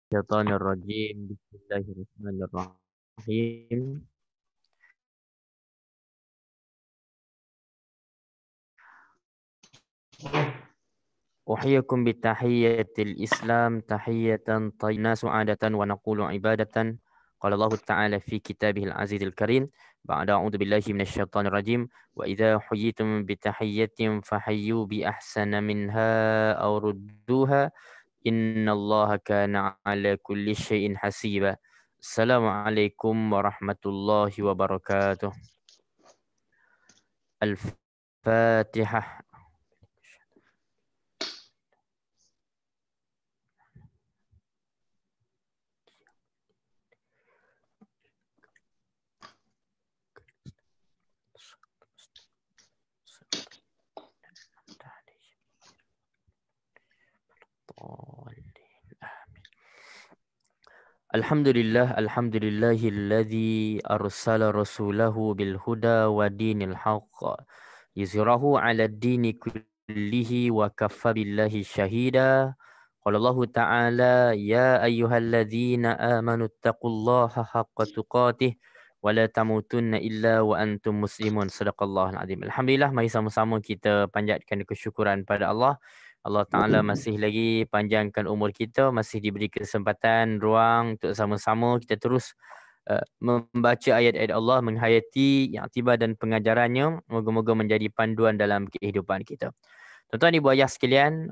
الشيطان الرجيم بسم الله الرحمن الرحيم أحييكم بتحية الإسلام تحية طيبة سعادة ونقول عبادة قال الله تعالى في كتابه العزيز الكريم بعد أعوذ بالله من الشيطان الرجيم وإذا حييتم بتحية فحيوا بأحسن منها أو ردوها إن الله كان على كل شيء حسيبا السلام عليكم ورحمة الله وبركاته الفاتحة. الحمد لله الذي أرسل رسوله بالهدى ودين الحق يظهره على الدين كله وكفى بالله شهيدا قال الله تعالى يا أيها الذين آمنوا اتقوا الله حق تقاته ولا تموتن إلا وأنتم مسلمون صدق الله العظيم. Alhamdulillah, mari sama-sama kita panjatkan kesyukuran pada Allah. Allah Ta'ala masih lagi panjangkan umur kita, masih diberi kesempatan, ruang untuk sama-sama kita terus membaca ayat-ayat Allah, menghayati yang tiba dan pengajarannya. Moga-moga menjadi panduan dalam kehidupan kita. Tuan-tuan ibu ayah sekalian,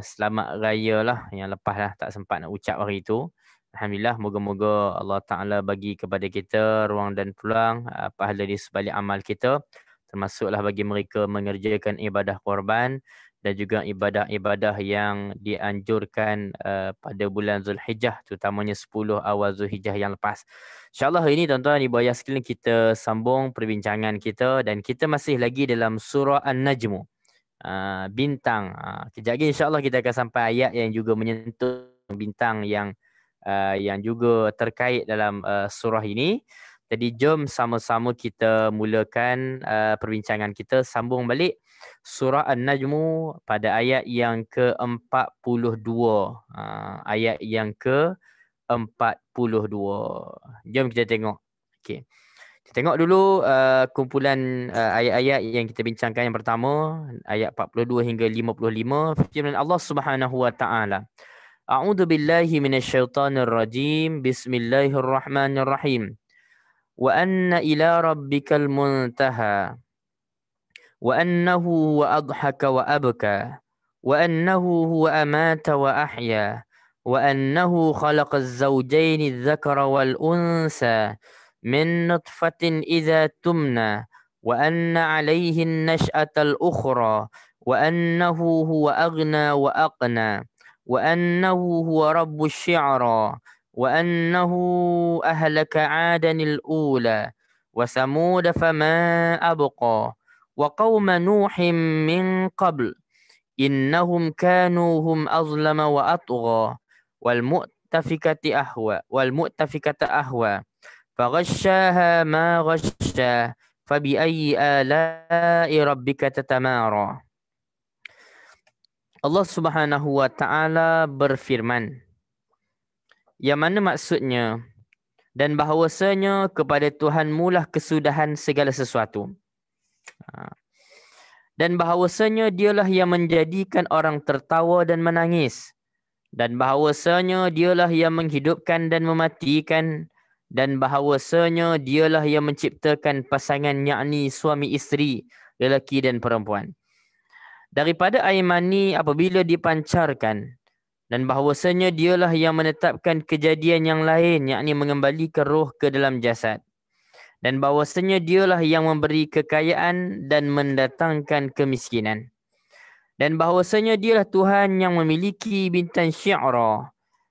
selamat raya lah. Yang lepas lah tak sempat nak ucap hari itu. Alhamdulillah, moga-moga Allah Ta'ala bagi kepada kita ruang dan peluang pahala di sebalik amal kita. Termasuklah bagi mereka mengerjakan ibadah korban dan juga ibadah-ibadah yang dianjurkan pada bulan Zulhijjah, terutamanya 10 awal Zulhijjah yang lepas. InsyaAllah hari ini tuan-tuan ibu ayah sekalian kita sambung perbincangan kita dan kita masih lagi dalam surah An-Najmu. Bintang. Kejap lagi insyaAllah kita akan sampai ayat yang juga menyentuh bintang yang juga terkait dalam surah ini. Jadi jom sama-sama kita mulakan perbincangan kita, sambung balik surah An-Najmu pada ayat yang ke-42. Ayat yang ke-42. Jom kita tengok. Okey. Kita tengok dulu kumpulan ayat-ayat yang kita bincangkan. Yang pertama, ayat 42 hingga 55. Firman Allah Subhanahu wa taala. A'udzu billahi minasyaitonir rajim. Bismillahirrahmanirrahim. Wa anna ila rabbikal muntaha. Wa annahu huwa adhaka wa abka. Wa annahu huwa amata wa ahya. Wa annahu khalaqaz zawjaini adh-dhakara wal unsa. من نطفة إذا تمنى وأن عليه النشأة الأخرى وأنه هو أغنى وأقنى وأنه هو رب الشعرى وأنه أهلك عادا الأولى وثمود فما أبقى وقوم نوح من قبل إنهم كانوا هم أظلم وأطغى والمؤتفكة أهوى فغشاها ما غشا فبأي آلاء ربك تتمارى. Allah Subhanahu wa taala berfirman, yang mana maksudnya, dan bahawasanya kepada Tuhanmu lah kesudahan segala sesuatu, dan bahawasanya dialah yang menjadikan orang tertawa dan menangis, dan bahawasanya dialah yang menghidupkan dan mematikan, dan bahawasanya dialah yang menciptakan pasangan, yakni suami isteri, lelaki dan perempuan, daripada air mani apabila dipancarkan, dan bahawasanya dialah yang menetapkan kejadian yang lain, yakni mengembalikan roh ke dalam jasad, dan bahawasanya dialah yang memberi kekayaan dan mendatangkan kemiskinan, dan bahawasanya dialah Tuhan yang memiliki bintang Syi'ra,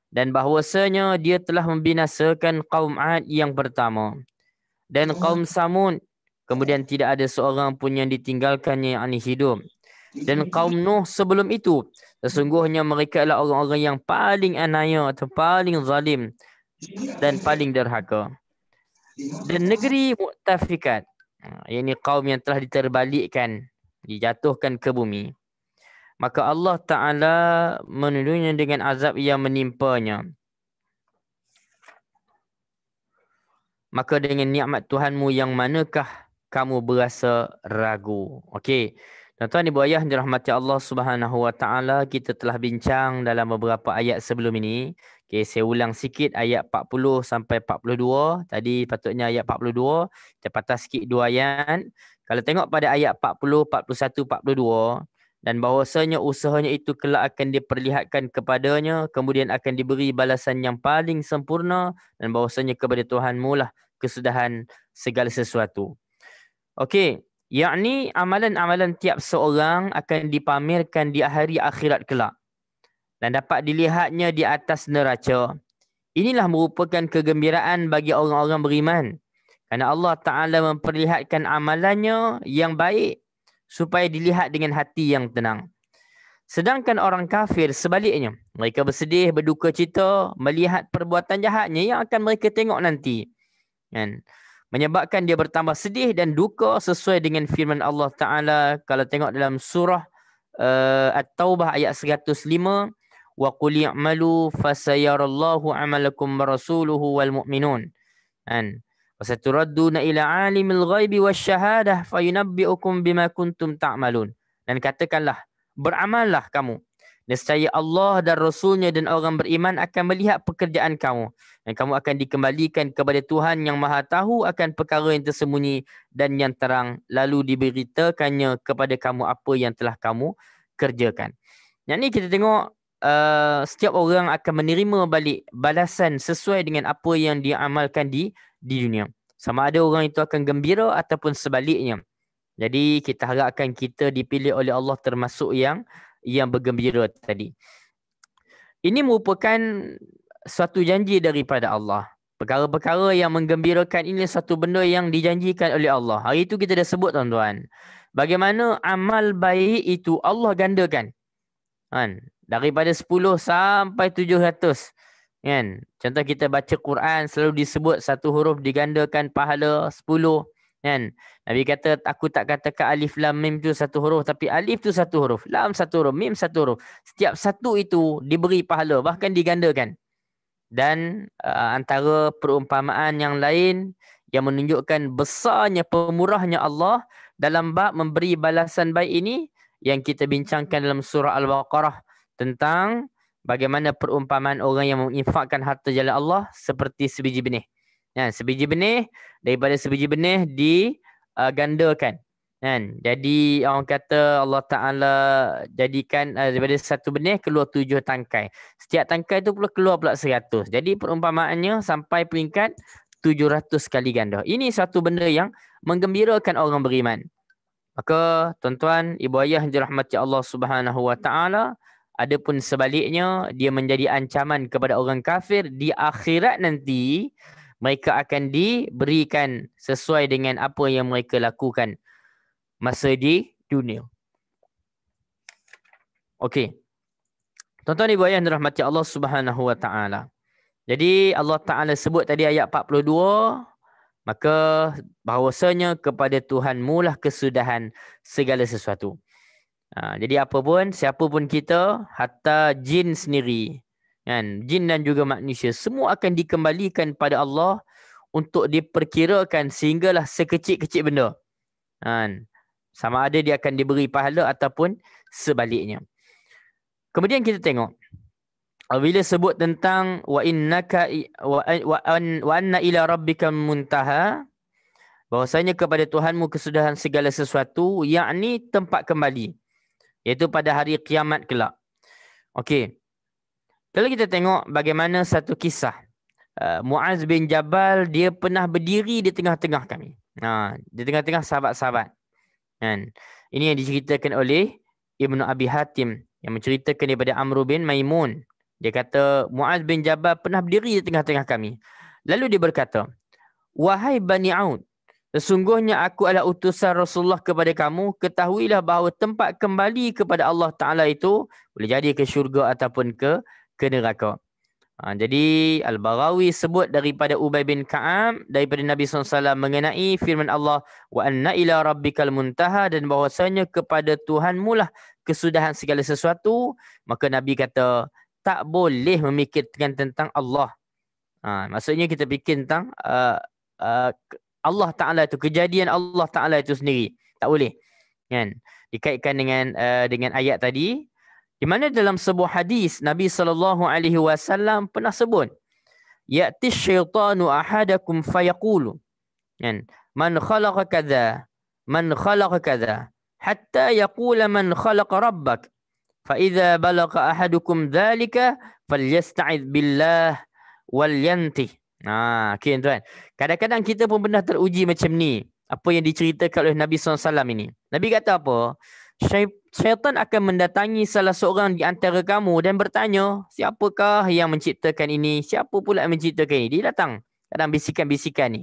dan bahawasanya dia telah membinasakan kaum Ad yang pertama dan kaum Samud, kemudian tidak ada seorang pun yang ditinggalkannya, yakni hidup, dan kaum Nuh sebelum itu, sesungguhnya mereka adalah orang-orang yang paling anaya atau paling zalim dan paling derhaka. Dan negeri Mu'tafikat, yakni kaum yang telah diterbalikkan, dijatuhkan ke bumi, maka Allah Ta'ala menuduhnya dengan azab yang menimpanya. maka dengan nikmat Tuhanmu yang manakah kamu berasa ragu? Okey. Tuan-tuan ibu ayah yang dirahmati Allah Subhanahu wa taala, kita telah bincang dalam beberapa ayat sebelum ini. Okey, saya ulang sikit ayat 40 sampai 42. Tadi patutnya ayat 42, kita patah sikit dua ayat. Kalau tengok pada ayat 40, 41, 42, dan bahwasanya usahanya itu kelak akan diperlihatkan kepadanya, kemudian akan diberi balasan yang paling sempurna, dan bahwasanya kepada Tuhanmu lah kesudahan segala sesuatu. Okey, yakni amalan-amalan tiap seorang akan dipamerkan di hari akhirat kelak dan dapat dilihatnya di atas neraca. Inilah merupakan kegembiraan bagi orang-orang beriman. Kerana Allah Ta'ala memperlihatkan amalannya yang baik supaya dilihat dengan hati yang tenang. Sedangkan orang kafir sebaliknya, mereka bersedih, berduka cita melihat perbuatan jahatnya yang akan mereka tengok nanti. Kan? Menyebabkan dia bertambah sedih dan duka sesuai dengan firman Allah Ta'ala. Kalau tengok dalam surah At-Taubah ayat 105, wa qul i'malu fasayarallahu amalakum wa rasuluhu wal mu'minun. Kan? Wasaturadduna ila alimil ghaibi wasyahadah fayunabbi'ukum bima kuntum ta'malun. Dan katakanlah, beramallah kamu. Nescaya Allah dan Rasulnya dan orang beriman akan melihat pekerjaan kamu. Dan kamu akan dikembalikan kepada Tuhan yang maha tahu akan perkara yang tersembunyi dan yang terang. Lalu diberitakannya kepada kamu apa yang telah kamu kerjakan. Yang ni kita tengok setiap orang akan menerima balik balasan sesuai dengan apa yang dia amalkan di dunia. Sama ada orang itu akan gembira ataupun sebaliknya. Jadi kita harapkan kita dipilih oleh Allah termasuk yang bergembira tadi. Ini merupakan suatu janji daripada Allah. Perkara-perkara yang menggembirakan ini satu benda yang dijanjikan oleh Allah. Hari itu kita dah sebut tuan-tuan. Bagaimana amal baik itu Allah gandakan. Kan? Daripada 10 sampai 700. Kan? Contoh kita baca Quran selalu disebut satu huruf digandakan pahala 10. Kan? Nabi kata aku tak katakan alif lam mim tu satu huruf, tapi alif tu satu huruf, lam satu huruf, mim satu huruf. Setiap satu itu diberi pahala, bahkan digandakan. Dan antara perumpamaan yang lain yang menunjukkan besarnya pemurahnya Allah dalam bab memberi balasan baik ini yang kita bincangkan dalam surah Al-Baqarah tentang bagaimana perumpamaan orang yang menginfakkan harta jalan Allah seperti sebiji benih. Ya, sebiji benih, daripada sebiji benih digandakan. Kan? Jadi orang kata Allah Ta'ala jadikan daripada satu benih keluar 7 tangkai. Setiap tangkai tu pula keluar pula 100. Jadi perumpamaannya sampai peringkat 700 kali ganda. Ini satu benda yang menggembirakan orang beriman. Maka tuan-tuan, ibu ayah yang dirahmati Allah Subhanahu wa taala, adapun sebaliknya dia menjadi ancaman kepada orang kafir di akhirat nanti, mereka akan diberikan sesuai dengan apa yang mereka lakukan masa di dunia. Okey. Tuan-tuan ibu ayah yang dirahmati Allah Subhanahu wa taala. Jadi Allah Taala sebut tadi ayat 42, maka bahawasanya kepada Tuhanmu lah kesudahan segala sesuatu. Jadi apa pun, siapa pun kita, hatta jin sendiri, kan, jin dan juga manusia, semua akan dikembalikan pada Allah untuk diperkirakan sehinggalah sekecil-kecil benda. Kan, sama ada dia akan diberi pahala ataupun sebaliknya. Kemudian kita tengok bila sebut tentang wa innaka wa anna ila rabbika muntaha, bahwasanya kepada Tuhanmu kesudahan segala sesuatu, yakni tempat kembali, iaitu pada hari kiamat kelak. Okey. Kalau kita tengok bagaimana satu kisah, Muaz bin Jabal dia pernah berdiri di tengah-tengah kami. Di tengah-tengah sahabat-sahabat. Kan? Ini yang diceritakan oleh Ibnu Abi Hatim yang menceritakan daripada Amr bin Maimun. Dia kata Muaz bin Jabal pernah berdiri di tengah-tengah kami. Lalu dia berkata, wahai Bani Aud, sesungguhnya aku adalah utusan Rasulullah kepada kamu. Ketahuilah bahawa tempat kembali kepada Allah Ta'ala itu boleh jadi ke syurga ataupun ke neraka. Jadi Al-Baghawi sebut daripada Ubay bin Ka'ab daripada Nabi SAW mengenai firman Allah wa anna ila rabbikal muntaha, dan bahwasanya kepada Tuhanmu lah kesudahan segala sesuatu. Maka Nabi kata tak boleh memikirkan tentang Allah. Maksudnya kita fikir tentang Allah Ta'ala itu, kejadian Allah Ta'ala itu sendiri. Tak boleh. Kan? Dikaitkan dengan ayat tadi, di mana dalam sebuah hadis Nabi SAW pernah sebut, ya'ti syaitanu ahadakum fayaqulu, kan, man khalaqa kadza, man khalaqa kadza, hatta yaqula man khalaqa rabbak, fa idza balagha ahadukum dzalika falyasta'id billah wal yantih. Okay, tuan. Kadang-kadang kita pun pernah teruji macam ni. Apa yang diceritakan oleh Nabi SAW ini. Nabi kata apa? Syaitan akan mendatangi salah seorang di antara kamu dan bertanya, siapakah yang menciptakan ini? Siapa pula yang menciptakan ini? Dia datang. Kadang bisikan-bisikan ni.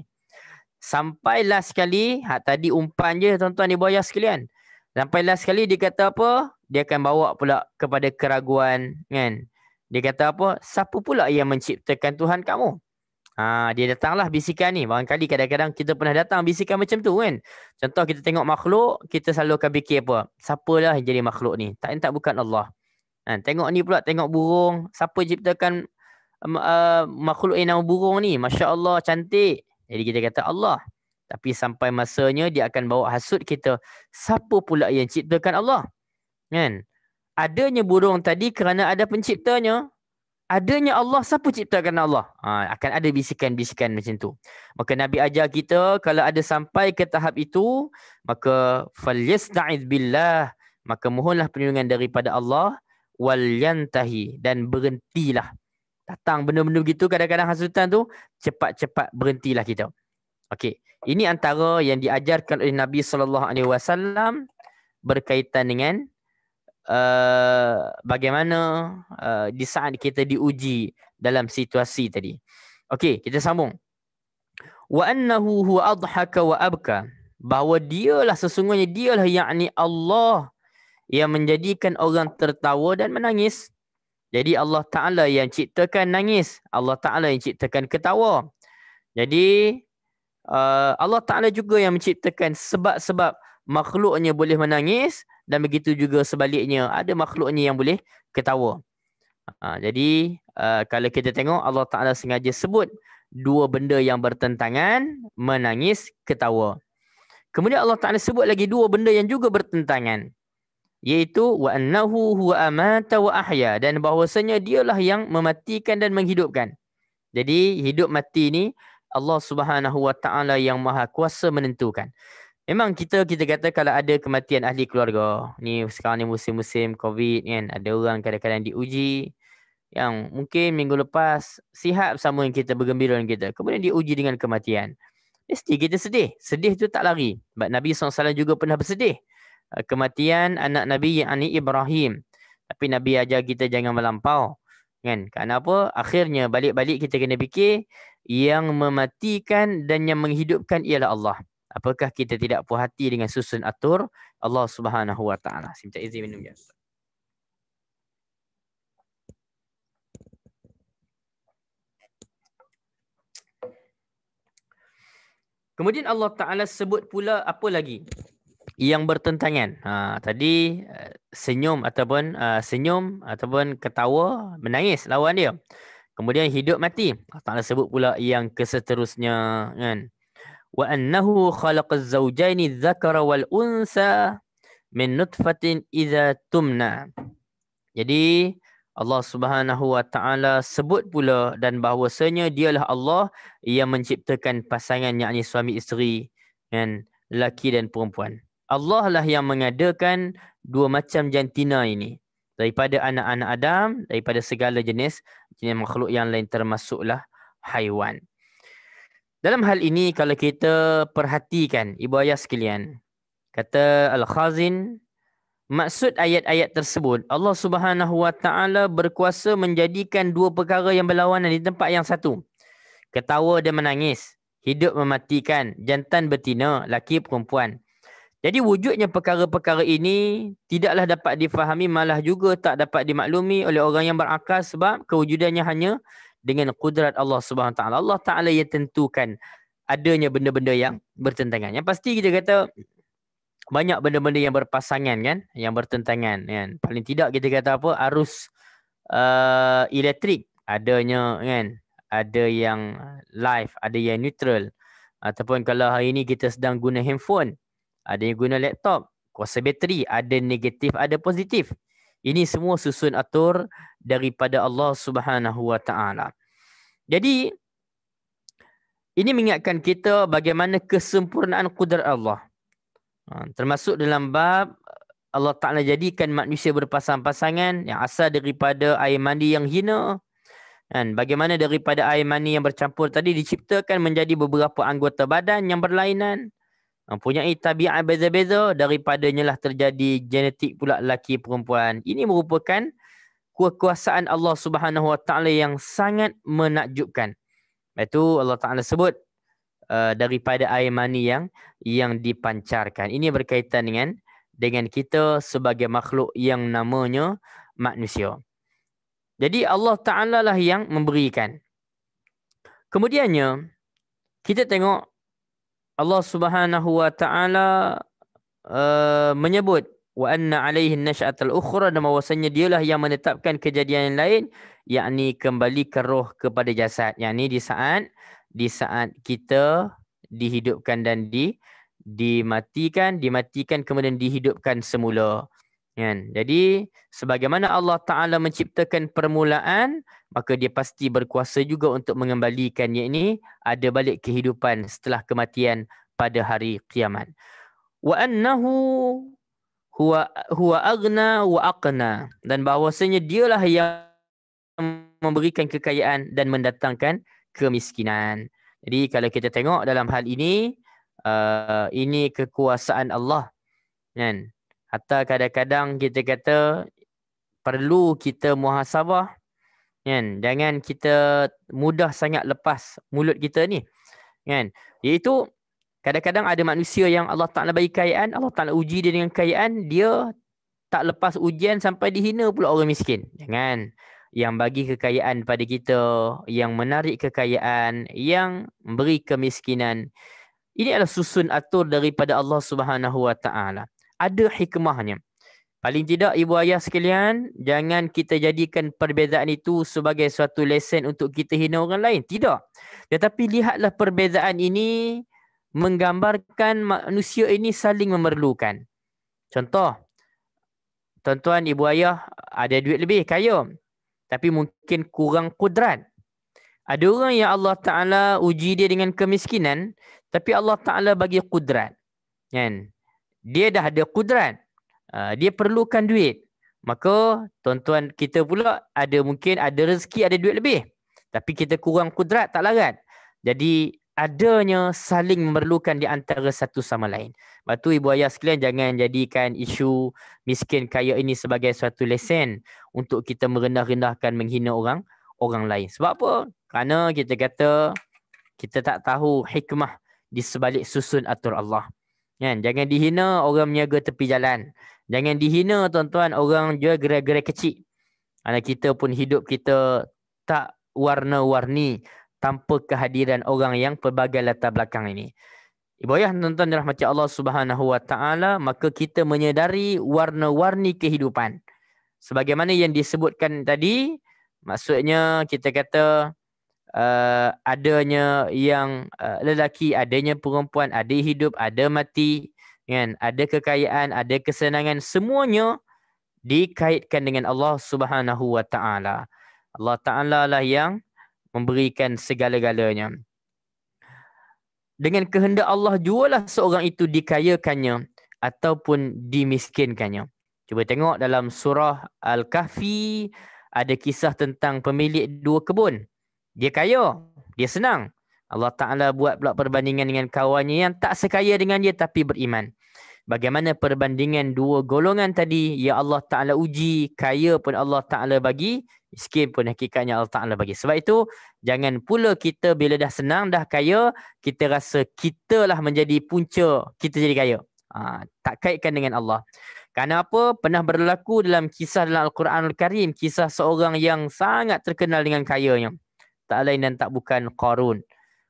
Sampai last sekali, tadi umpan je tuan-tuan di bawah sekalian. Sampai last sekali dia kata apa? Dia akan bawa pula kepada keraguan, kan? Dia kata apa? Siapa pula yang menciptakan Tuhan kamu? Dia datanglah bisikan ni. Barangkali kadang-kadang kita pernah datang bisikan macam tu, kan? Contoh kita tengok makhluk, kita selalu akan fikir apa? Siapalah yang jadi makhluk ni? Tak bukan Allah. Tengok ni pula, tengok burung. Siapa ciptakan makhluk yang nama burung ni? Masya Allah, cantik. Jadi kita kata Allah. Tapi sampai masanya dia akan bawa hasut kita. Siapa pula yang ciptakan Allah? Kan? Adanya burung tadi kerana ada penciptanya. Adanya Allah, siapa ciptakan Allah? Akan ada bisikan-bisikan macam tu. Maka Nabi ajar kita, kalau ada sampai ke tahap itu, maka falyasta'idz billah, maka mohonlah perlindungan daripada Allah, wal yantahi, dan berhentilah. Datang benda-benda begitu, kadang-kadang hasutan tu, cepat-cepat berhentilah kita. Okey, ini antara yang diajarkan oleh Nabi SAW berkaitan dengan bagaimana di saat kita diuji dalam situasi tadi. Okey, kita sambung. Wa annahu huwa adhaka wa abka, bahawa dialah sesungguhnya dialah yakni Allah yang menjadikan orang tertawa dan menangis. Jadi Allah Ta'ala yang ciptakan nangis, Allah Ta'ala yang ciptakan ketawa. Jadi Allah Ta'ala juga yang menciptakan sebab-sebab makhluknya boleh menangis, dan begitu juga sebaliknya, ada makhluknya yang boleh ketawa. Jadi kalau kita tengok, Allah Ta'ala sengaja sebut dua benda yang bertentangan, menangis, ketawa. Kemudian Allah Ta'ala sebut lagi dua benda yang juga bertentangan, iaitu wa annahu huwa amata wa ahya, dan bahawasanya dialah yang mematikan dan menghidupkan. Jadi hidup mati ni Allah Subhanahu wa Ta'ala yang maha kuasa menentukan. Memang kita kata kalau ada kematian ahli keluarga, ni sekarang ni musim-musim COVID, kan, ada orang kadang-kadang diuji yang mungkin minggu lepas sihat bersama yang kita, bergembira dengan kita, kemudian diuji dengan kematian. Mesti kita sedih. Sedih tu tak lari. Sebab Nabi SAW juga pernah bersedih kematian anak Nabi yakni Ibrahim. Tapi Nabi ajar kita jangan melampau, kan? Kenapa? Akhirnya balik-balik kita kena fikir, yang mematikan dan yang menghidupkan ialah Allah. Apakah kita tidak puas hati dengan susun atur Allah Subhanahu wa Ta'ala? Saya minta izin minum ya. Kemudian Allah Ta'ala sebut pula apa lagi yang bertentangan. Tadi senyum ataupun ketawa, menangis, lawan dia. Kemudian hidup mati. Allah Ta'ala sebut pula yang keseterusnya, kan? Wa annahu khalaqaz zawjaini dzakara wal unsa min nutfatin idza tumna. Jadi Allah Subhanahu wa Ta'ala sebut pula dan bahawasanya dialah Allah yang menciptakan pasangan, yakni suami isteri, kan, lelaki dan perempuan. Allah lah yang mengadakan dua macam jantina ini daripada anak-anak Adam, daripada segala jenis makhluk yang lain, termasuklah haiwan. Dalam hal ini kalau kita perhatikan, ibu ayah sekalian, kata Al-Khazin, maksud ayat-ayat tersebut, Allah Subhanahu wa Ta'ala berkuasa menjadikan dua perkara yang berlawanan di tempat yang satu. Ketawa dan menangis, hidup mematikan, jantan betina, laki perempuan. Jadi wujudnya perkara-perkara ini tidaklah dapat difahami, malah juga tak dapat dimaklumi oleh orang yang berakal, sebab kewujudannya hanya dengan kudrat Allah Subhanahu Wa Ta'ala. Allah Ta'ala yang tentukan adanya benda-benda yang bertentangan. Yang pasti kita kata banyak benda-benda yang berpasangan, kan, yang bertentangan, kan. Paling tidak kita kata apa, arus elektrik adanya, kan, ada yang live, ada yang neutral. Ataupun kalau hari ini kita sedang guna handphone, ada yang guna laptop, kuasa bateri, ada negatif, ada positif. Ini semua susun atur daripada Allah Subhanahu Wa Taala. Jadi ini mengingatkan kita bagaimana kesempurnaan kudrat Allah. Termasuk dalam bab Allah Ta'ala jadikan manusia berpasang-pasangan yang asal daripada air mani yang hina. Dan bagaimana daripada air mani yang bercampur tadi diciptakan menjadi beberapa anggota badan yang berlainan. Mempunyai tabiat beza-beza, daripadanya lah terjadi genetik pula lelaki perempuan. Ini merupakan kekuasaan Allah Subhanahu Wa Ta'ala yang sangat menakjubkan. Itu Allah Ta'ala sebut daripada air mani yang dipancarkan. Ini berkaitan dengan kita sebagai makhluk yang namanya manusia. Jadi Allah Ta'ala lah yang memberikan. Kemudiannya kita tengok Allah Subhanahu Wa Ta'ala menyebut wa anna alaihi nasya'atal ukhra, dan bahwasanya dialah yang menetapkan kejadian yang lain, yakni kembalikan roh kepada jasad, yakni di saat kita dihidupkan dan dimatikan kemudian dihidupkan semula. Jadi sebagaimana Allah Ta'ala menciptakan permulaan, maka dia pasti berkuasa juga untuk mengembalikan, yakni ada balik kehidupan setelah kematian pada hari kiamat. Wa annahu huwa aghna wa aqna, dan bahwasanya dialah yang memberikan kekayaan dan mendatangkan kemiskinan. Jadi kalau kita tengok dalam hal ini, ini kekuasaan Allah, kan? Hatta kadang-kadang kita kata perlu kita muhasabah, kan? Jangan kita mudah sangat lepas mulut kita ni, kan? Iaitu kadang-kadang ada manusia yang Allah Ta'ala bagi kekayaan, Allah Ta'ala uji dia dengan kekayaan, dia tak lepas ujian sampai dihina pula orang miskin. Jangan. Yang bagi kekayaan pada kita, yang menarik kekayaan, yang memberi kemiskinan, ini adalah susun atur daripada Allah Subhanahu Wa Ta'ala. Ada hikmahnya. Paling tidak ibu ayah sekalian, jangan kita jadikan perbezaan itu sebagai suatu lesen untuk kita hina orang lain. Tidak. Tetapi lihatlah perbezaan ini menggambarkan manusia ini saling memerlukan. Contoh, tuan-tuan ibu ayah ada duit lebih, kaya, tapi mungkin kurang kudrat. Ada orang yang Allah Ta'ala uji dia dengan kemiskinan, tapi Allah Ta'ala bagi kudrat, kan? Dia dah ada kudrat, dia perlukan duit. Maka tuan-tuan kita pula mungkin ada rezeki, ada duit lebih, tapi kita kurang kudrat, tak larat. Jadi adanya saling memerlukan di antara satu sama lain. Sebab tu ibu ayah sekalian, jangan jadikan isu miskin kaya ini sebagai suatu lesen untuk kita merendah-rendahkan, menghina orang lain. Sebab apa? Kerana kita kata kita tak tahu hikmah di sebalik susun atur Allah. Jangan dihina orang meniaga tepi jalan. Jangan dihina tuan-tuan orang jual gerai-gerai kecil. Kerana kita pun hidup kita tak warna-warni tanpa kehadiran orang yang pelbagai latar belakang ini. Ibu ayah tuan-tuan dirahmati Allah Subhanahu Wa Ta'ala, maka kita menyedari warna-warni kehidupan. Sebagaimana yang disebutkan tadi, maksudnya kita kata adanya yang lelaki, adanya perempuan, ada hidup, ada mati, kan? Ada kekayaan, ada kesenangan, semuanya dikaitkan dengan Allah Subhanahu Wa Ta'ala. Allah Ta'ala lah yang memberikan segala-galanya. Dengan kehendak Allah jualah seorang itu dikayakannya ataupun dimiskinkannya. Cuba tengok dalam surah Al-Kahfi, ada kisah tentang pemilik dua kebun. Dia kaya, dia senang. Allah Ta'ala buat pula perbandingan dengan kawannya yang tak sekaya dengan dia tapi beriman. Bagaimana perbandingan dua golongan tadi, ya Allah Ta'ala uji, kaya pun Allah Ta'ala bagi, miskin pun hakikatnya Allah Ta'ala bagi. Sebab itu, jangan pula kita bila dah senang, dah kaya, kita rasa kita lah menjadi punca, kita jadi kaya. Tak kaitkan dengan Allah. Kerana apa? Pernah berlaku dalam kisah dalam Al-Quranul Karim, kisah seorang yang sangat terkenal dengan kayanya. Tak lain dan tak bukan Qarun.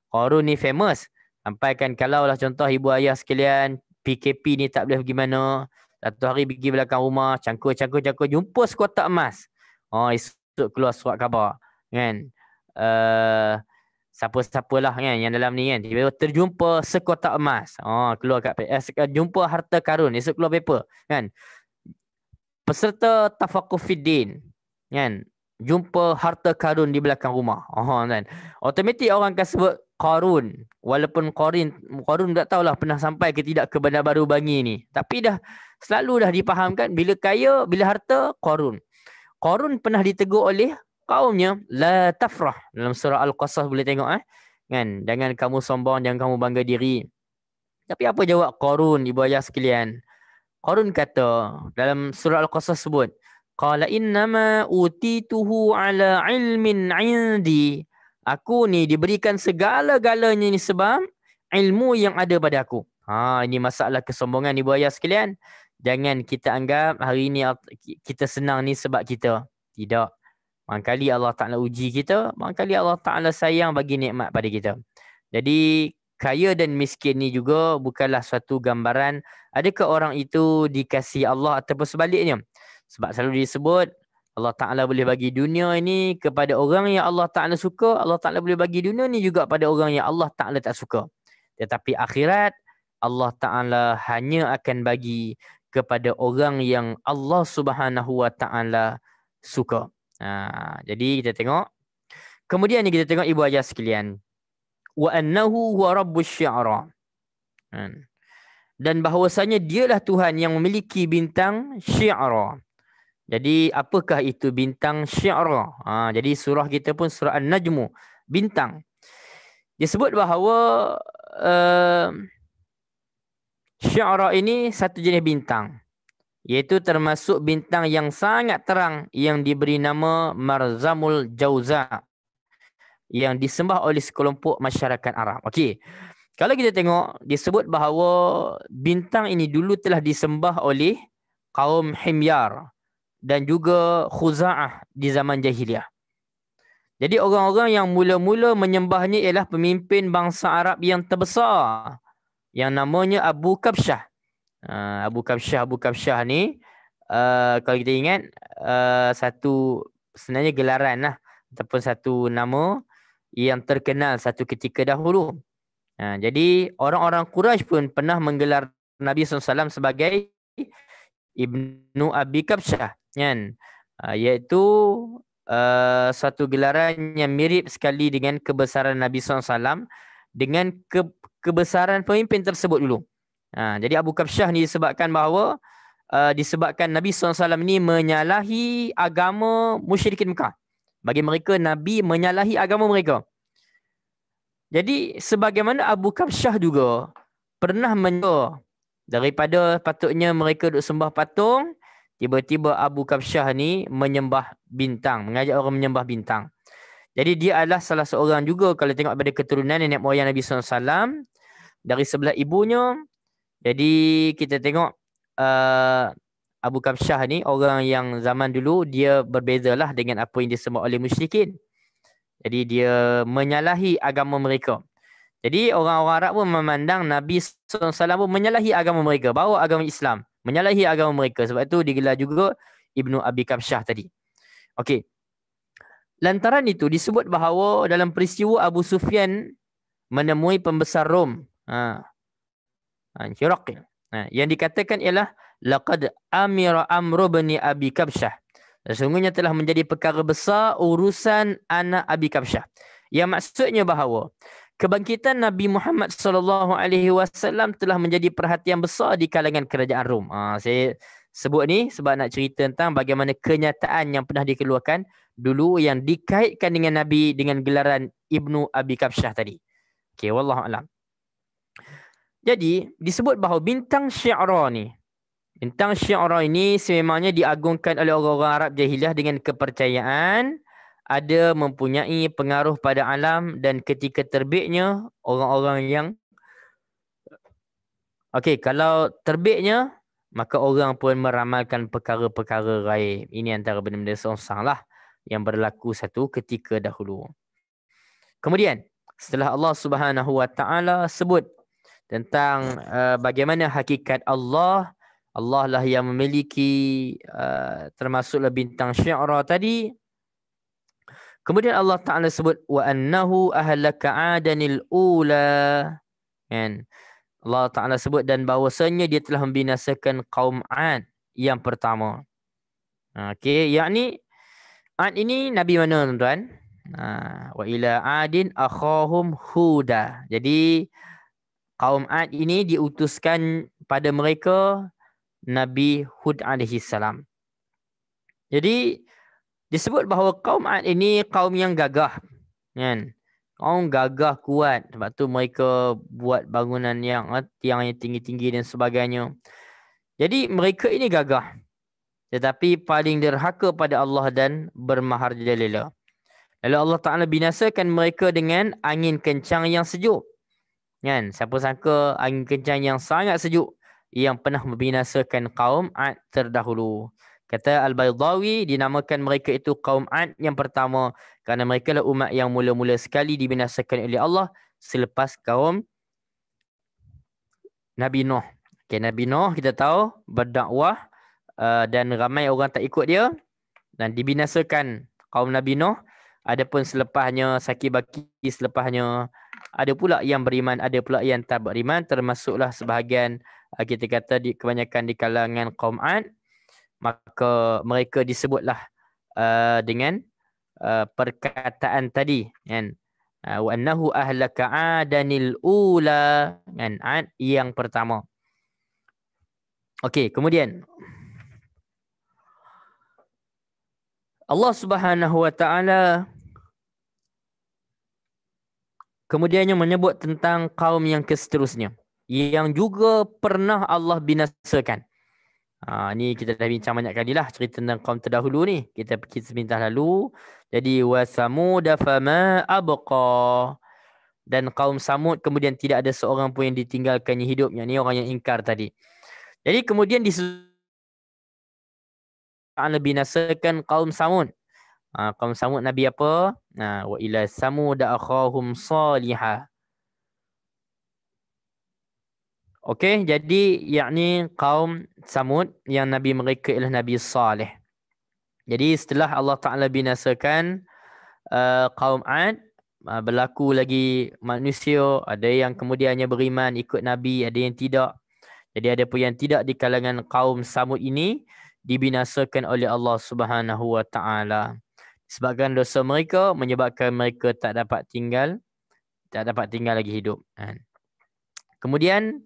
Qarun ni famous. Sampaikan kalaulah contoh ibu ayah sekalian, PKP ni tak boleh pergi mana, satu hari pergi belakang rumah, cangkul, jumpa sekotak emas. Esok keluar surat khabar, kan? siapa-siapalah kan yang dalam ni kan, tiba-tiba terjumpa sekotak emas. Keluar kat jumpa harta karun, esok keluar paper kan. Peserta tafaqquh fiddin kan, jumpa harta karun di belakang rumah. Kan. Automatik orang akan sebut Qarun. Walaupun Qarun tak tahulah pernah sampai ke tidak ke Bandar Baru Bangi ni. Tapi selalu dah dipahamkan bila kaya, bila harta, Qarun. Qarun pernah ditegur oleh kaumnya, la tafrah. Dalam surah Al-Qasas boleh tengok kan, jangan kamu sombong, jangan kamu bangga diri. Tapi apa jawab Qarun, ibu ayah sekalian? Qarun kata dalam surah Al-Qasas sebut, qala innama utituhu ala ilmin indi. Aku ni diberikan segala-galanya ni sebab ilmu yang ada pada aku. Ini masalah kesombongan ibu ayah sekalian. Jangan kita anggap hari ni kita senang ni sebab kita. Tidak. Mangkali Allah Ta'ala uji kita, mangkali Allah Ta'ala sayang bagi nikmat pada kita. Jadi kaya dan miskin ni juga bukanlah suatu gambaran adakah orang itu dikasihi Allah ataupun sebaliknya. Sebab selalu disebut Allah Ta'ala boleh bagi dunia ini kepada orang yang Allah Ta'ala suka. Allah Ta'ala boleh bagi dunia ni juga pada orang yang Allah Ta'ala tak suka. Tetapi akhirat Allah Ta'ala hanya akan bagi kepada orang yang Allah Subhanahu Wa Ta'ala suka. Jadi kita tengok. Kemudian ni kita tengok ibu ayah sekalian. Wa annahu huwa rabbus syi'ra. Dan bahawasanya dialah Tuhan yang memiliki bintang syi'ra. Jadi apakah itu bintang syi'ra? Jadi surah kita pun surah An-Najmu, bintang. Disebut bahawa syi'ra ini satu jenis bintang, iaitu termasuk bintang yang sangat terang yang diberi nama Marzamul Jauza, yang disembah oleh sekelompok masyarakat Arab. Okey. Kalau kita tengok, disebut bahawa bintang ini dulu telah disembah oleh kaum Himyar dan juga Khuza'ah di zaman jahiliah. Jadi orang-orang yang mula-mula menyembahnya ialah pemimpin bangsa Arab yang terbesar yang namanya Abu Kabsyah. Abu Kabsyah ni kalau kita ingat satu sebenarnya gelaran lah ataupun satu nama yang terkenal satu ketika dahulu. Jadi orang-orang Quraisy pun pernah menggelar Nabi SAW sebagai Ibnu Abi Kabsyah kan, iaitu satu gelaran yang mirip sekali dengan kebesaran Nabi SAW dengan kebesaran pemimpin tersebut dulu. Jadi Abu Kabsyah ni disebabkan bahawa disebabkan Nabi SAW ni menyalahi agama musyrikin Mekah. Bagi mereka, Nabi menyalahi agama mereka. Jadi sebagaimana Abu Kabsyah juga pernah menyuruh daripada patutnya mereka duk sembah patung, tiba-tiba Abu Kabsyah ni menyembah bintang, mengajak orang menyembah bintang. Jadi dia adalah salah seorang juga kalau tengok pada keturunan nenek moyang Nabi SAW dari sebelah ibunya. Jadi kita tengok Abu Kabsyah ni orang yang zaman dulu dia berbezalah dengan apa yang disembah oleh musyrikin. Jadi dia menyalahi agama mereka. Jadi orang-orang Arab pun memandang Nabi SAW pun menyalahi agama mereka, bawa agama Islam, menyalahi agama mereka. Sebab itu digelar juga Ibnu Abi Kabsyah tadi. Okey. Lantaran itu disebut bahawa dalam peristiwa Abu Sufyan menemui pembesar Rom, Hiraqil, yang dikatakan ialah laqad amira Amr bin Abi Kabsyah. Sesungguhnya telah menjadi perkara besar urusan anak Abi Kabsyah. Yang maksudnya bahawa kebangkitan Nabi Muhammad SAW telah menjadi perhatian besar di kalangan kerajaan Rom. Saya sebut ni sebab nak cerita tentang bagaimana kenyataan yang pernah dikeluarkan dulu yang dikaitkan dengan Nabi dengan gelaran Ibnu Abi Kabsyah tadi. Okey, wallahu alam. Jadi disebut bahawa bintang syi'ra ni, bintang syi'ra ini sememangnya diagungkan oleh orang-orang Arab jahiliah dengan kepercayaan ada mempunyai pengaruh pada alam, dan ketika terbitnya orang-orang yang kalau terbitnya maka orang pun meramalkan perkara-perkara gaib. Ini antara benda-benda sengsang lah yang berlaku satu ketika dahulu. Kemudian setelah Allah Subhanahu Wa Ta'ala sebut tentang bagaimana hakikat Allah, Allah lah yang memiliki termasuklah bintang syi'ra tadi. Kemudian Allah Ta'ala sebut wa annahu ahlaka adanil ula. Kan? Allah Ta'ala sebut dan bahawasanya dia telah membinasakan kaum Ad yang pertama. Okey, yakni Ad ini nabi mana tuan-tuan? Wa ila adin akhahum huda. Jadi kaum Ad ini diutuskan pada mereka Nabi Hud alaihi salam. Jadi disebut bahawa kaum Ad ini kaum yang gagah, kan? Kaum gagah kuat. Sebab tu mereka buat bangunan yang tiang yang tinggi-tinggi dan sebagainya. Jadi mereka ini gagah, tetapi paling derhaka pada Allah dan bermaharjalela. Lalu Allah Ta'ala binasakan mereka dengan angin kencang yang sejuk. Kan? Siapa sangka angin kencang yang sangat sejuk yang pernah membinasakan kaum Ad terdahulu. Kata Al-Baydawi, dinamakan mereka itu kaum Ad yang pertama kerana mereka lah umat yang mula-mula sekali dibinasakan oleh Allah selepas kaum Nabi Nuh. Okay, Nabi Nuh kita tahu berdakwah dan ramai orang tak ikut dia dan dibinasakan kaum Nabi Nuh. Adapun selepasnya, Saki Baki selepasnya, ada pula yang beriman, ada pula yang tak beriman, termasuklah sebahagian kita kata kebanyakan di kalangan kaum Ad. Maka mereka disebutlah dengan perkataan tadi, kan? Wa annahu ahlaka adanil ula, kan? Ad yang pertama. Okey, kemudian Allah Subhanahu wa taala kemudiannya menyebut tentang kaum yang seterusnya yang juga pernah Allah binasakan. Ni kita dah bincang banyak kali lah cerita tentang kaum terdahulu ni. Kita sebentar lalu. Jadi wa samud fama abqa. Dan kaum Samud kemudian tidak ada seorang pun yang ditinggalkannya hidupnya. Ni orang yang ingkar tadi. Jadi kemudian Allah binasakan kaum Samud. Kaum Samud Nabi apa? Wa ila samud akhahum salihah. Okey, jadi yakni kaum Samud yang Nabi mereka ialah Nabi Saleh. Jadi setelah Allah Ta'ala binasakan kaum Ad, berlaku lagi manusia, ada yang kemudiannya beriman ikut Nabi, ada yang tidak. Jadi ada pun yang tidak di kalangan kaum Samud ini dibinasakan oleh Allah Subhanahu wa Ta'ala. Sebabkan dosa mereka menyebabkan mereka tak dapat tinggal lagi hidup. Kemudian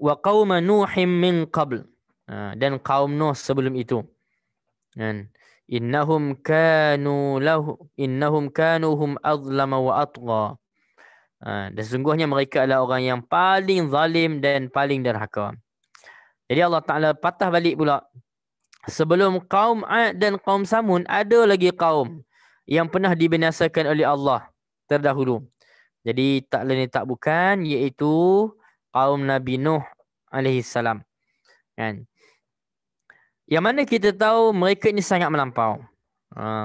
wa qauma nuhim min qabl, dan kaum Nuh sebelum itu. Innahum kanu hum azlama wa atgha. Dan sesungguhnya mereka adalah orang yang paling zalim dan paling derhaka. Jadi Allah Ta'ala patah balik pula. Sebelum kaum Ad dan kaum Samud, ada lagi kaum yang pernah dibinasakan oleh Allah terdahulu. Jadi tak lain tak bukan, iaitu kaum Nabi Nuh alaihi salam. Kan? Yang mana kita tahu mereka ini sangat melampau.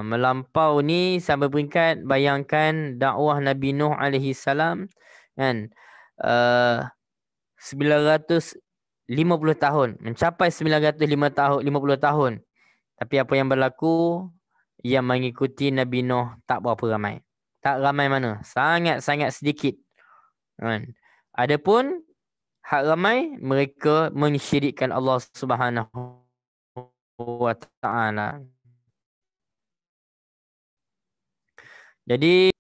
Melampau ni sampai peringkat bayangkan dakwah Nabi Nuh alaihi salam, kan, 950 tahun, mencapai 950 tahun. Tapi apa yang berlaku, yang mengikuti Nabi Nuh tak berapa ramai. Tak ramai mana? Sangat-sangat sedikit. Kan? Adapun hak ramai, mereka mensyirikkan Allah Subhanahu wa ta'ala. Jadi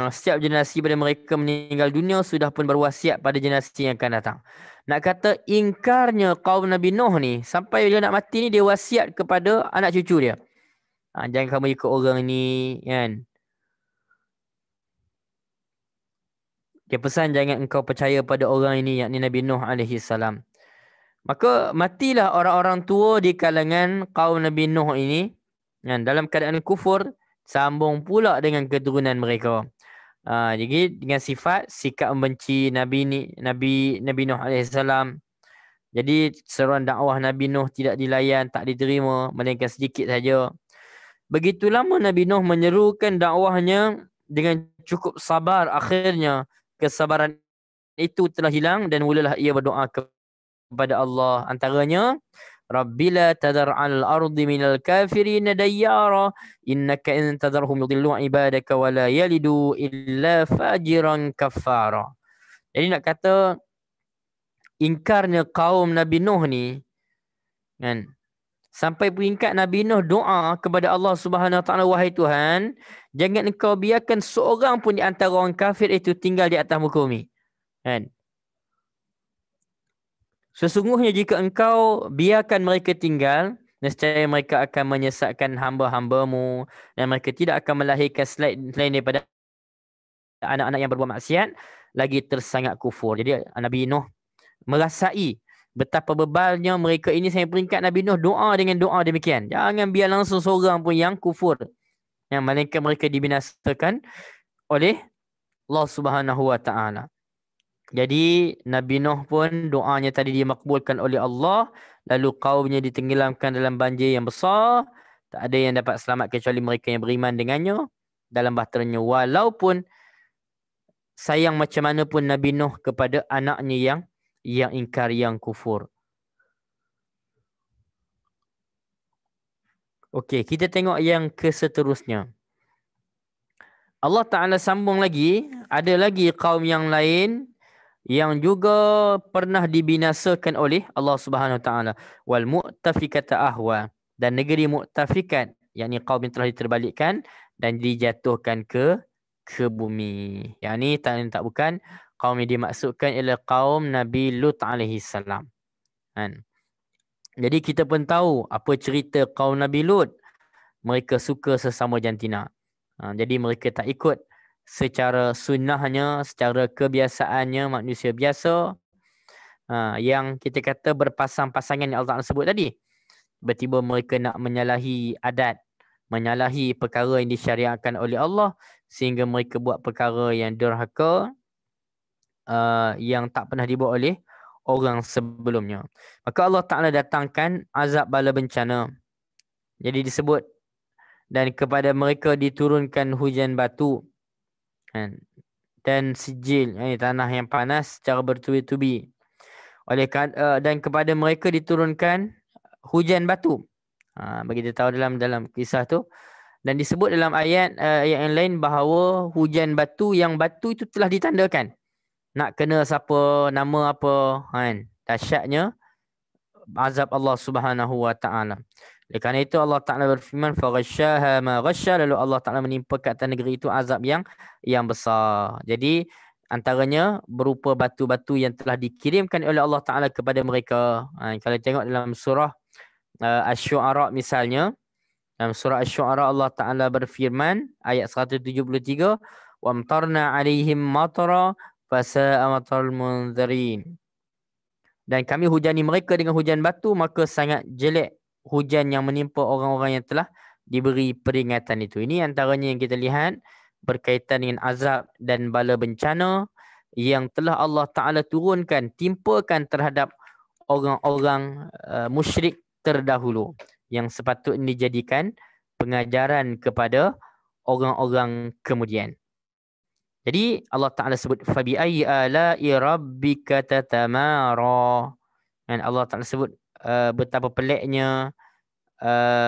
setiap generasi pada mereka meninggal dunia sudah pun berwasiat pada generasi yang akan datang. Nak kata ingkarnya kaum Nabi Nuh ni, sampai bila nak mati ni dia wasiat kepada anak cucu dia. Jangan kamu ikut orang ni, kan. Dia pesan jangan engkau percaya pada orang ini, yakni Nabi Nuh alaihi salam. Maka matilah orang-orang tua di kalangan kaum Nabi Nuh ini, kan, dalam keadaan kufur, sambung pula dengan keturunan mereka. Jadi dengan sifat sikap membenci Nabi Nuh alaihi salam. Jadi seruan dakwah Nabi Nuh tidak dilayan, tak diterima, melainkan sedikit saja. Begitu lama Nabi Nuh menyerukan dakwahnya dengan cukup sabar, akhirnya kesabaran itu telah hilang dan mulalah ia berdoa kepada Allah. Antaranya, Rabbila tadar 'alal ardi minal kafirin dayyara innaka in tadarhum yudillu ibadaka wa la yalidu illa fajiran kafara. Jadi nak kata ingkarnya kaum Nabi Nuh ni kan, sampai peringkat Nabi Nuh doa kepada Allah Subhanahu Wa Taala, wahai Tuhan, jangan engkau biarkan seorang pun di antara orang kafir itu tinggal di atas muka bumi. Kan? Sesungguhnya jika engkau biarkan mereka tinggal, nescaya mereka akan menyesatkan hamba-hambamu dan mereka tidak akan melahirkan selain daripada anak-anak yang berbuat maksiat lagi tersangat kufur. Jadi Nabi Nuh merasai betapa bebalnya mereka ini sampai peringkat Nabi Nuh doa dengan doa demikian. Jangan biar langsung seorang pun yang kufur. Yang melainkan mereka dibinasakan oleh Allah Subhanahu Wa Taala. Jadi Nabi Nuh pun doanya tadi dimakbulkan oleh Allah, lalu kaumnya ditenggelamkan dalam banjir yang besar. Tak ada yang dapat selamat kecuali mereka yang beriman dengannya. Dalam bahteranya, walaupun sayang macam mana pun Nabi Nuh kepada anaknya yang ingkar, yang kufur. Okey, kita tengok yang keseterusnya. Allah Ta'ala sambung lagi, ada lagi kaum yang lain yang juga pernah dibinasakan oleh Allah Subhanahu Wa Taala. Wal mu'tafikata ahwa, dan negeri Mu'tafikat, yakni kaum yang telah diterbalikkan dan dijatuhkan ke bumi. Yang ni tak bukan kaum yang dimaksudkan ialah kaum Nabi Lut alaihi salam. Kan? Jadi kita pun tahu apa cerita kaum Nabi Lut. Mereka suka sesama jantina. Jadi mereka tak ikut secara sunnahnya, secara kebiasaannya manusia biasa, yang kita kata berpasang-pasangan yang Allah Ta'ala sebut tadi. Tiba-tiba mereka nak menyalahi adat, menyalahi perkara yang disyariatkan oleh Allah, sehingga mereka buat perkara yang derhaka, yang tak pernah dibuat oleh orang sebelumnya. Maka Allah Ta'ala datangkan azab bala bencana. Jadi disebut, dan kepada mereka diturunkan hujan batu dan sijil, tanah yang panas secara bertubi-tubi. Dan kepada mereka diturunkan hujan batu. Bagi kita tahu dalam kisah tu. Dan disebut dalam ayat yang lain bahawa hujan batu, yang batu itu telah ditandakan. Nak kena siapa, nama apa. Dahsyatnya azab Allah Subhanahu Wa Taala. Oleh kerana itu Allah Ta'ala berfirman, فَغَشَّاهَا مَا غَشَّى, lalu Allah Ta'ala menimpa ke atas negeri itu azab yang besar. Jadi antaranya berupa batu-batu yang telah dikirimkan oleh Allah Ta'ala kepada mereka. Kalau tengok dalam surah Asy-Syu'ara misalnya, dalam surah Asy-Syu'ara Allah Ta'ala berfirman ayat 173, وَأَمْطَرْنَا عَلَيْهِمْ مَطَرًا فَسَاءَ مَطَرُ الْمُنذَرِينَ, dan kami hujani mereka dengan hujan batu, maka sangat jelek hujan yang menimpa orang-orang yang telah diberi peringatan itu. Ini antaranya yang kita lihat berkaitan dengan azab dan bala bencana yang telah Allah Ta'ala turunkan, timpakan terhadap orang-orang musyrik terdahulu, yang sepatutnya dijadikan pengajaran kepada orang-orang kemudian. Jadi Allah Ta'ala sebut, فَبِأَيِّ آلَاءِ رَبِّكَ تَتَمَارَى, dan Allah Ta'ala sebut betapa peliknya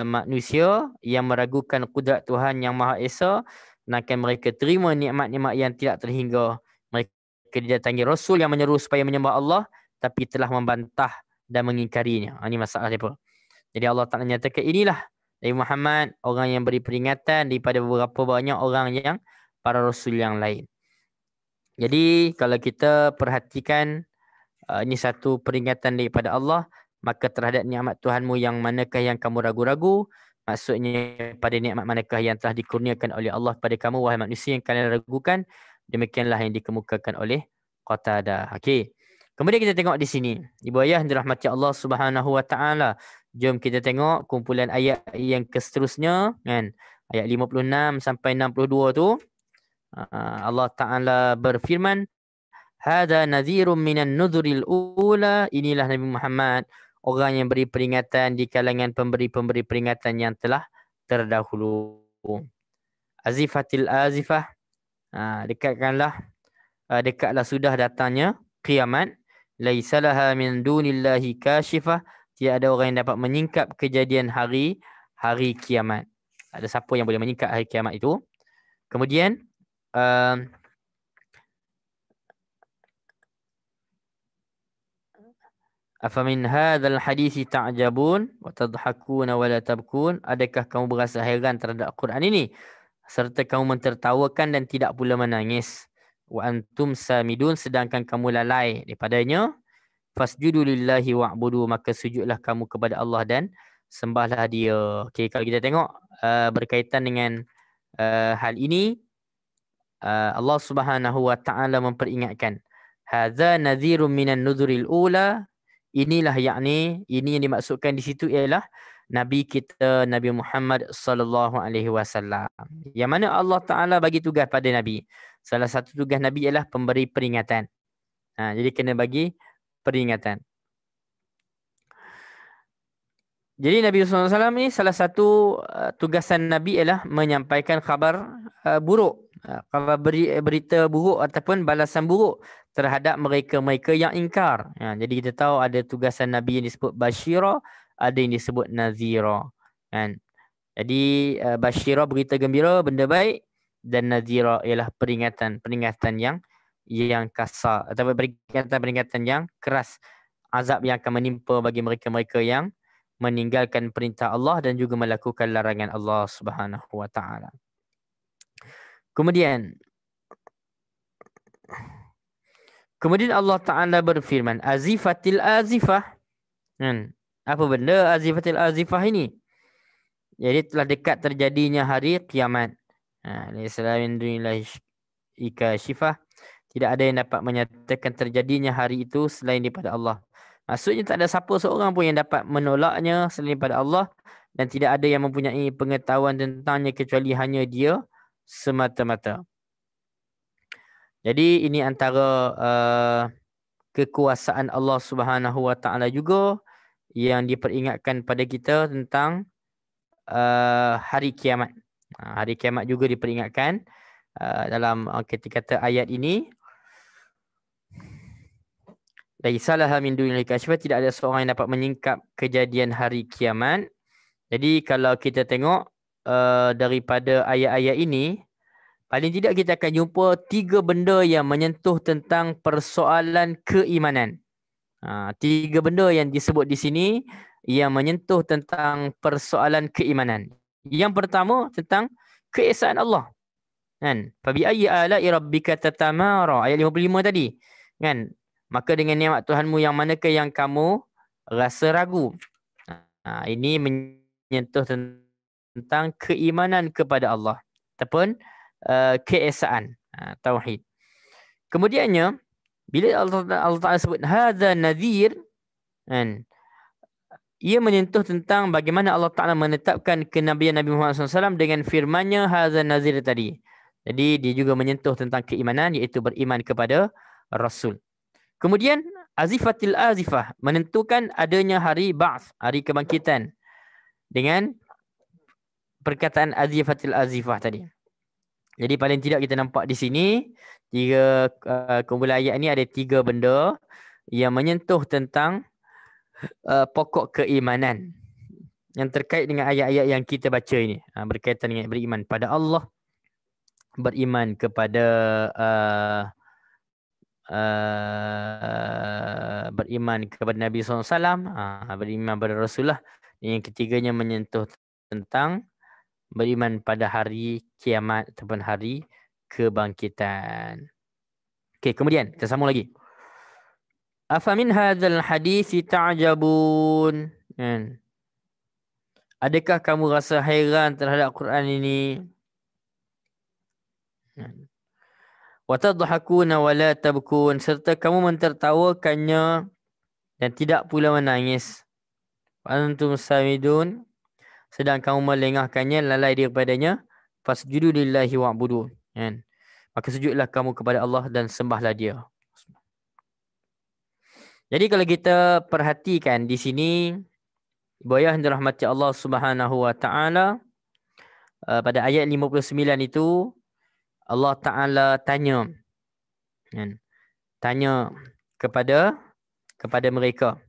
manusia yang meragukan kudrat Tuhan yang Maha Esa, akan mereka terima nikmat-nikmat yang tidak terhingga. Mereka didatangi Rasul yang menyeru supaya menyembah Allah, tapi telah membantah dan mengingkarinya. Ini masalah mereka. Jadi Allah Ta'ala nyatakan, inilah Nabi Muhammad, orang yang beri peringatan daripada beberapa banyak orang yang para Rasul yang lain. Jadi kalau kita perhatikan, ini satu peringatan daripada Allah, maka terhadap nikmat Tuhanmu yang manakah yang kamu ragu-ragu? Maksudnya pada nikmat manakah yang telah dikurniakan oleh Allah kepada kamu, wahai manusia, yang kalian ragukan? Demikianlah yang dikemukakan oleh Qatadah. Okey. Kemudian kita tengok di sini, ibu ayah yang dirahmati Allah Subhanahu Wa Taala. Jom kita tengok kumpulan ayat yang seterusnya, kan? Ayat 56 sampai 62 tu. Allah Ta'ala berfirman, Hada nadhirun minan nudhuril ula, inilah Nabi Muhammad, orang yang beri peringatan di kalangan pemberi-pemberi peringatan yang telah terdahulu. Azifatil azifah, dekatlah sudah datangnya kiamat. laisa laha min dunillahi kashifah, tidak ada orang yang dapat menyingkap kejadian hari kiamat. Ada siapa yang boleh menyingkap hari kiamat itu? Kemudian afamin hadzal hadisi ta'jabun wa tadhakuna wa la tabkun, adakah kamu berasa heran terhadap Quran ini serta kamu mentertawakan dan tidak pula menangis? Wa antum samidun, sedangkan kamu lalai daripadanya. Fasjudu lillahi wa'budu, maka sujudlah kamu kepada Allah dan sembahlah dia. Okey, kalau kita tengok berkaitan dengan hal ini, Allah Subhanahu wa taala memperingatkan, hadza nadhirun minan nudhuril ula, inilah yakni, ini yang dimaksudkan di situ ialah Nabi kita Nabi Muhammad sallallahu alaihi wasallam. Yang mana Allah Taala bagi tugas pada Nabi. Salah satu tugas Nabi ialah pemberi peringatan. Jadi kena bagi peringatan. Jadi Nabi SAW ni salah satu tugasan Nabi ialah menyampaikan khabar buruk. Khabar berita buruk ataupun balasan buruk terhadap mereka-mereka yang ingkar. Jadi kita tahu ada tugasan Nabi yang disebut Bashira, ada yang disebut Nazira. Kan? Jadi Bashira berita gembira, benda baik, dan Nazira ialah peringatan yang kasar atau peringatan yang keras, azab yang akan menimpa bagi mereka-mereka yang meninggalkan perintah Allah dan juga melakukan larangan Allah Subhanahu wa taala. Kemudian Allah Taala berfirman, azifatil azifah. Apa benda azifatil azifah ini? Jadi telah dekat terjadinya hari kiamat. Laisalamin dunillahi ikashifah. Tidak ada yang dapat menyatakan terjadinya hari itu selain daripada Allah. Maksudnya tak ada siapa seorang pun yang dapat menolaknya selain daripada Allah, dan tidak ada yang mempunyai pengetahuan tentangnya kecuali hanya Dia semata-mata. Jadi ini antara kekuasaan Allah Subhanahu wa taala juga yang diperingatkan pada kita tentang hari kiamat. Hari kiamat juga diperingatkan dalam kata ayat ini. Laisalaha min dunil kashfa, tidak ada seorang yang dapat menyingkap kejadian hari kiamat. Jadi kalau kita tengok daripada ayat-ayat ini, paling tidak kita akan jumpa 3 benda yang menyentuh tentang persoalan keimanan. 3 benda yang disebut di sini yang menyentuh tentang persoalan keimanan. Yang pertama tentang keesaan Allah. Kan? Fabi ayyi ala'i rabbika tatamara, ayat 55 tadi. Kan? Maka dengan nikmat Tuhanmu yang manakah yang kamu rasa ragu? Ini menyentuh tentang keimanan kepada Allah ataupun keesaan, tauhid. Kemudiannya bila Allah Taala sebut hadza nadhir, kan, ia menyentuh tentang bagaimana Allah Taala menetapkan kenabian Nabi Muhammad SAW dengan firman-Nya hadza nadhir tadi. Jadi dia juga menyentuh tentang keimanan, iaitu beriman kepada Rasul. Kemudian azifatil azifah, menentukan adanya hari ba'ts, hari kebangkitan, dengan perkataan azifatil azifah tadi. Jadi paling tidak kita nampak di sini kumpulan ayat ini ada 3 benda yang menyentuh tentang pokok keimanan yang terkait dengan ayat-ayat yang kita baca ini, berkaitan dengan beriman pada Allah, beriman kepada beriman kepada Nabi SAW, beriman kepada Rasulullah. Yang ketiganya menyentuh tentang beriman pada hari kiamat ataupun hari kebangkitan. Okey, kemudian kita sambung lagi. Afamin hadzal hadisi ta'jabun. Adakah kamu rasa hairan terhadap Quran ini? Wa tadhakuna wa la tabkun, serta kamu mentertawakannya dan tidak pula menangis. Wa antum samidun, sedang kamu melengahkannya, lalai daripadanya. Fasjudu lillahi wa'budu. Maka sujudlah kamu kepada Allah dan sembahlah Dia. Jadi kalau kita perhatikan di sini, ibu ayah yang dirahmati Allah Subhanahu wa taala, pada ayat 59 itu Allah Ta'ala tanya kepada kepada mereka.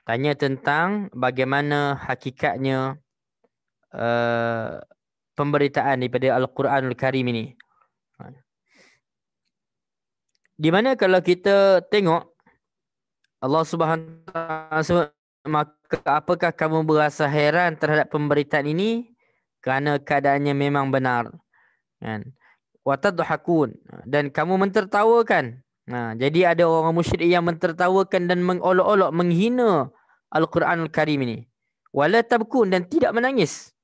Tanya tentang bagaimana hakikatnya pemberitaan daripada Al-Quranul Karim ini. Di mana kalau kita tengok Allah Subhanahu Wa Taala, maka apakah kamu berasa heran terhadap pemberitaan ini kerana keadaannya memang benar, kan? Wa tadhakun, dan kamu mentertawakan. Jadi ada orang musyrik yang mentertawakan dan mengolok-olok, menghina Al-Quranul Karim ini. Wala tabkun, dan tidak menangis,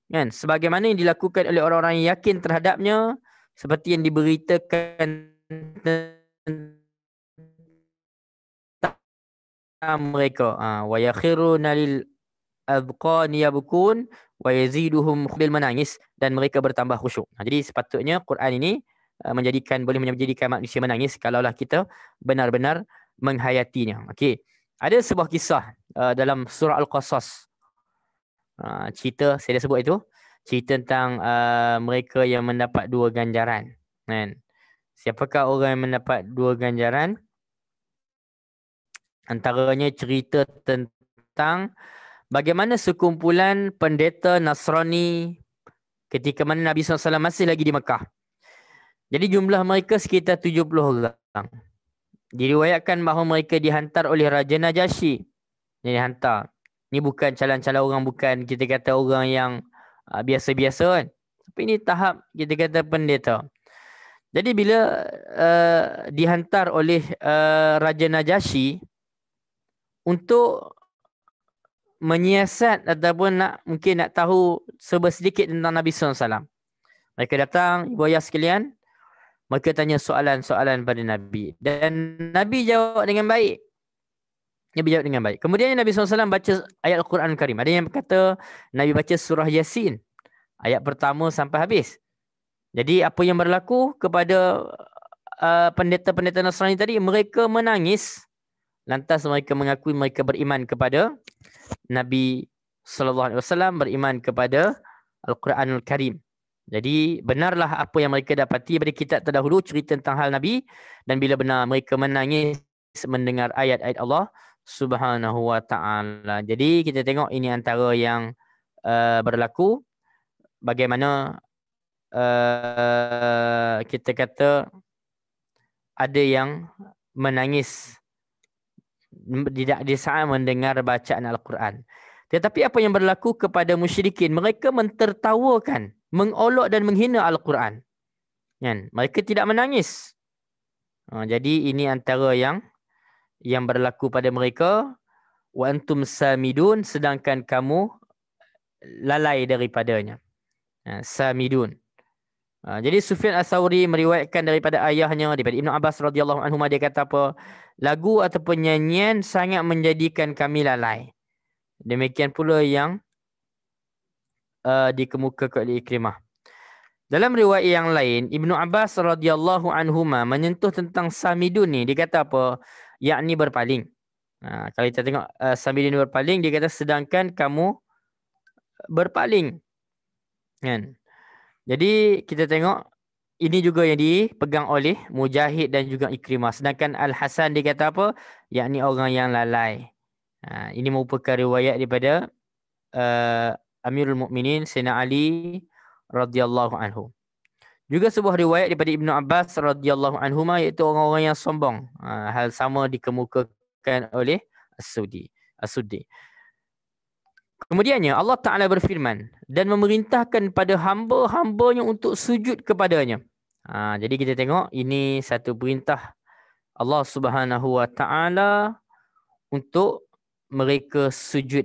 kan? Sebagaimana yang dilakukan oleh orang-orang yang yakin terhadapnya, seperti yang diberitakan mereka. Wa yakhiruna lil adqani yabkun wa yaziduhum bil menangis, dan mereka bertambah khusyuk. Jadi sepatutnya Quran ini boleh menjadikan manusia menangis kalaulah kita benar-benar menghayatinya. Okey. Ada sebuah kisah dalam surah Al-Qasas. Cerita saya dah sebut itu, cerita tentang mereka yang mendapat 2 ganjaran, kan? Siapakah orang yang mendapat 2 ganjaran? Antaranya cerita tentang bagaimana sekumpulan pendeta Nasrani ketika mana Nabi SAW masih lagi di Mekah. Jadi jumlah mereka sekitar 70 orang. Diriwayatkan bahawa mereka dihantar oleh Raja Najasyi. Dia dihantar. Ini bukan calon-calon orang, bukan kita kata orang yang biasa-biasa, kan. Tapi ini tahap kita kata pendeta. Jadi bila dihantar oleh Raja Najasyi untuk menyiasat ataupun mungkin nak tahu sedikit tentang Nabi SAW. Mereka datang, ibu ayah sekalian, mereka tanya soalan-soalan pada Nabi. Dan Nabi jawab dengan baik. Nabi jawab dengan baik. Kemudian Nabi SAW baca ayat Al-Quran Karim. Ada yang kata Nabi baca surah Yasin, ayat pertama sampai habis. Jadi apa yang berlaku kepada pendeta-pendeta Nasrani tadi, mereka menangis. Lantas mereka mengakui mereka beriman kepada Nabi SAW, beriman kepada Al-Quranul Karim. Jadi benarlah apa yang mereka dapati dari kitab terdahulu, cerita tentang hal Nabi. Dan bila benar, mereka menangis mendengar ayat-ayat Allah Subhanahu Wa Taala. Jadi kita tengok ini antara yang berlaku. Bagaimana kita kata ada yang menangis di saat mendengar bacaan Al-Quran. Tetapi apa yang berlaku kepada musyrikin? Mereka mentertawakan, mengolok dan menghina Al-Quran, kan? Mereka tidak menangis. Jadi ini antara yang berlaku pada mereka. Wa antum samidun, sedangkan kamu lalai daripadanya. Samidun. Jadi Sufyan Ats-Tsauri meriwayatkan daripada ayahnya, daripada Ibnu Abbas radhiyallahu anhu, dia kata apa? Lagu ataupun nyanyian sangat menjadikan kami lalai. Demikian pula yang dikemukakan oleh Ikrimah. Dalam riwayat yang lain, Ibnu Abbas radhiyallahu anhuma menyentuh tentang samidun ni. Dia kata apa? Yakni berpaling. Kalau kita tengok samidun berpaling, dia kata sedangkan kamu berpaling, kan? Jadi kita tengok ini juga yang dipegang oleh Mujahid dan juga Ikrimah. Sedangkan Al-Hasan dia kata apa? Yakni orang yang lalai. Ini merupakan riwayat daripada Amirul Mukminin Sayyidina Ali radhiyallahu anhu. Juga sebuah riwayat daripada Ibnu Abbas radhiyallahu anhu, iaitu orang-orang yang sombong. Hal sama dikemukakan oleh As-Suddi. Kemudiannya Allah Ta'ala berfirman dan memerintahkan pada hamba-hambanya untuk sujud kepadanya. Jadi kita tengok ini satu perintah Allah Subhanahu Wa Ta'ala untuk mereka sujud.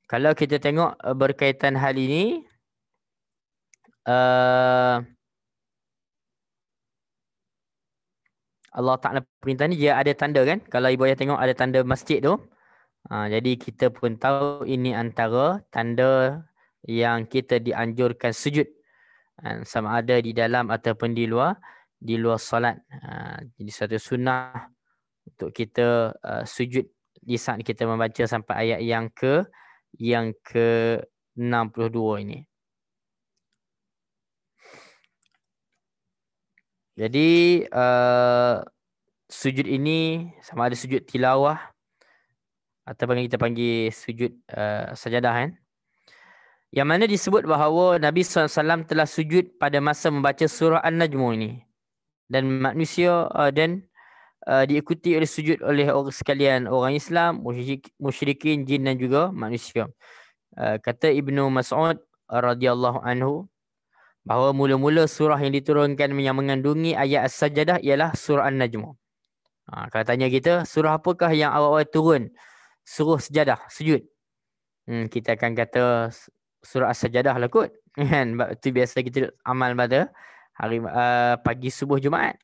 Kalau kita tengok berkaitan hal ini, Allah Ta'ala perintah ni dia ada tanda, kan? Kalau ibu ayah tengok ada tanda masjid tu. Jadi kita pun tahu ini antara tanda yang kita dianjurkan sujud, sama ada di dalam ataupun di luar solat. Jadi satu sunnah untuk kita sujud di saat kita membaca sampai ayat yang ke 62 ini. Jadi sujud ini sama ada sujud tilawah atau kita panggil sujud sajadah kan. Yang mana disebut bahawa Nabi SAW telah sujud pada masa membaca surah An-Najmu ini. Dan manusia diikuti oleh sujud oleh orang sekalian, orang Islam, musyrikin, jin dan juga manusia. Kata Ibnu Mas'ud radhiyallahu anhu bahawa mula-mula surah yang diturunkan yang mengandungi ayat as-sajadah ialah surah An-Najm. Kalau tanya kita, surah apakah yang awal-awal turun suruh sejadah, sujud? Kita akan kata surah as-sajadah lah kot. Kan? Itu biasa kita amal pada hari pagi subuh Jumaat.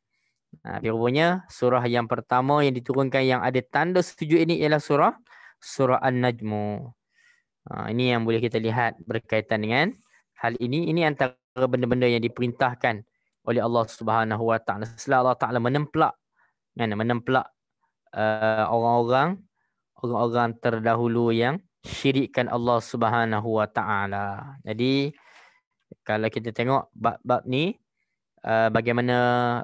Tapi rupanya surah yang pertama yang diturunkan yang ada tanda sujud ini ialah surah An-Najm. Ini yang boleh kita lihat berkaitan dengan hal ini. Ini antara benda-benda yang diperintahkan oleh Allah Subhanahu Wa Taala. Setelah Allah Taala menemplak orang-orang terdahulu yang syirikkan Allah Subhanahu Wa Taala. Jadi kalau kita tengok bab ni, bagaimana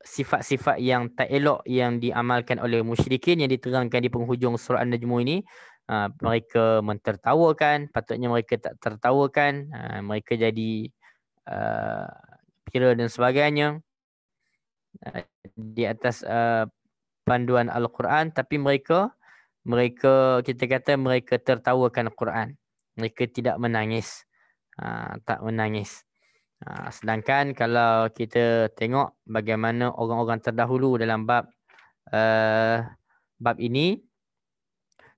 sifat-sifat yang tak elok yang diamalkan oleh musyrikin yang diterangkan di penghujung surah An-Najm ini. Mereka mentertawakan, patutnya mereka tak tertawakan, mereka jadi kira dan sebagainya di atas panduan Al-Quran, tapi mereka kita kata mereka tertawakan Al-Quran, mereka tidak menangis, tak menangis. Sedangkan kalau kita tengok bagaimana orang-orang terdahulu dalam bab ini,